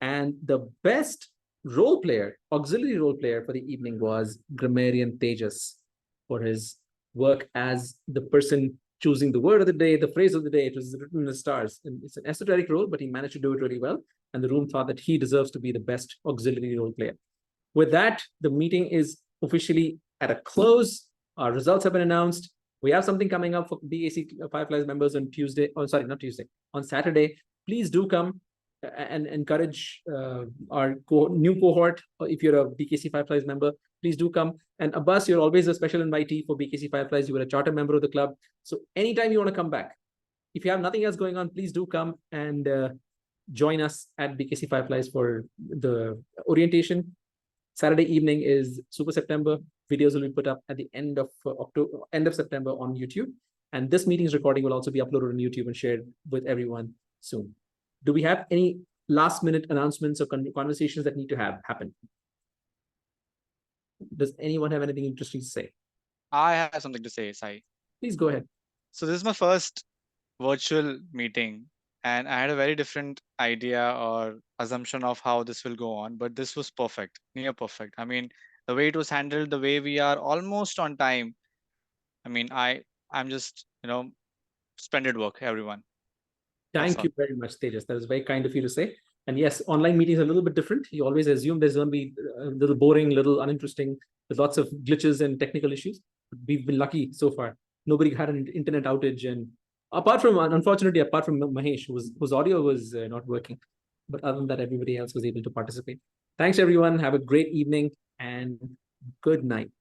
And the best role player, auxiliary role player for the evening was grammarian Tejas for his work as the person choosing the word of the day, the phrase of the day. It was written in the stars. And it's an esoteric role, but he managed to do it really well. And the room thought that he deserves to be the best auxiliary role player. With that, the meeting is officially at a close. Our results have been announced. We have something coming up for BAC Fireflies members on Tuesday. Oh, sorry, not Tuesday. On Saturday. Please do come and encourage our new cohort. If you're a BKC Fireflies member, please do come. And Abbas, you're always a special invitee for BKC Fireflies. You were a charter member of the club. So anytime you want to come back, if you have nothing else going on, please do come and join us at BKC Fireflies for the orientation. Saturday evening is Super September. Videos will be put up at the end of September on YouTube. And this meeting's recording will also be uploaded on YouTube and shared with everyone soon. Do we have any last minute announcements or conversations that need to happen? Does anyone have anything interesting to say? I have something to say, Sai. Please go ahead. So this is my first virtual meeting, and I had a very different idea or assumption of how this will go on, but this was perfect, near perfect. I mean, the way it was handled, the way we are almost on time. I mean, I'm just, splendid work, everyone. Thank you very much, Tejas. That was very kind of you to say. And yes, online meetings are a little bit different. You always assume there's going to be a little boring, little uninteresting, with lots of glitches and technical issues. We've been lucky so far. Nobody had an internet outage, and unfortunately, apart from Mahesh, whose audio was not working. But other than that, everybody else was able to participate. Thanks, everyone. Have a great evening and good night.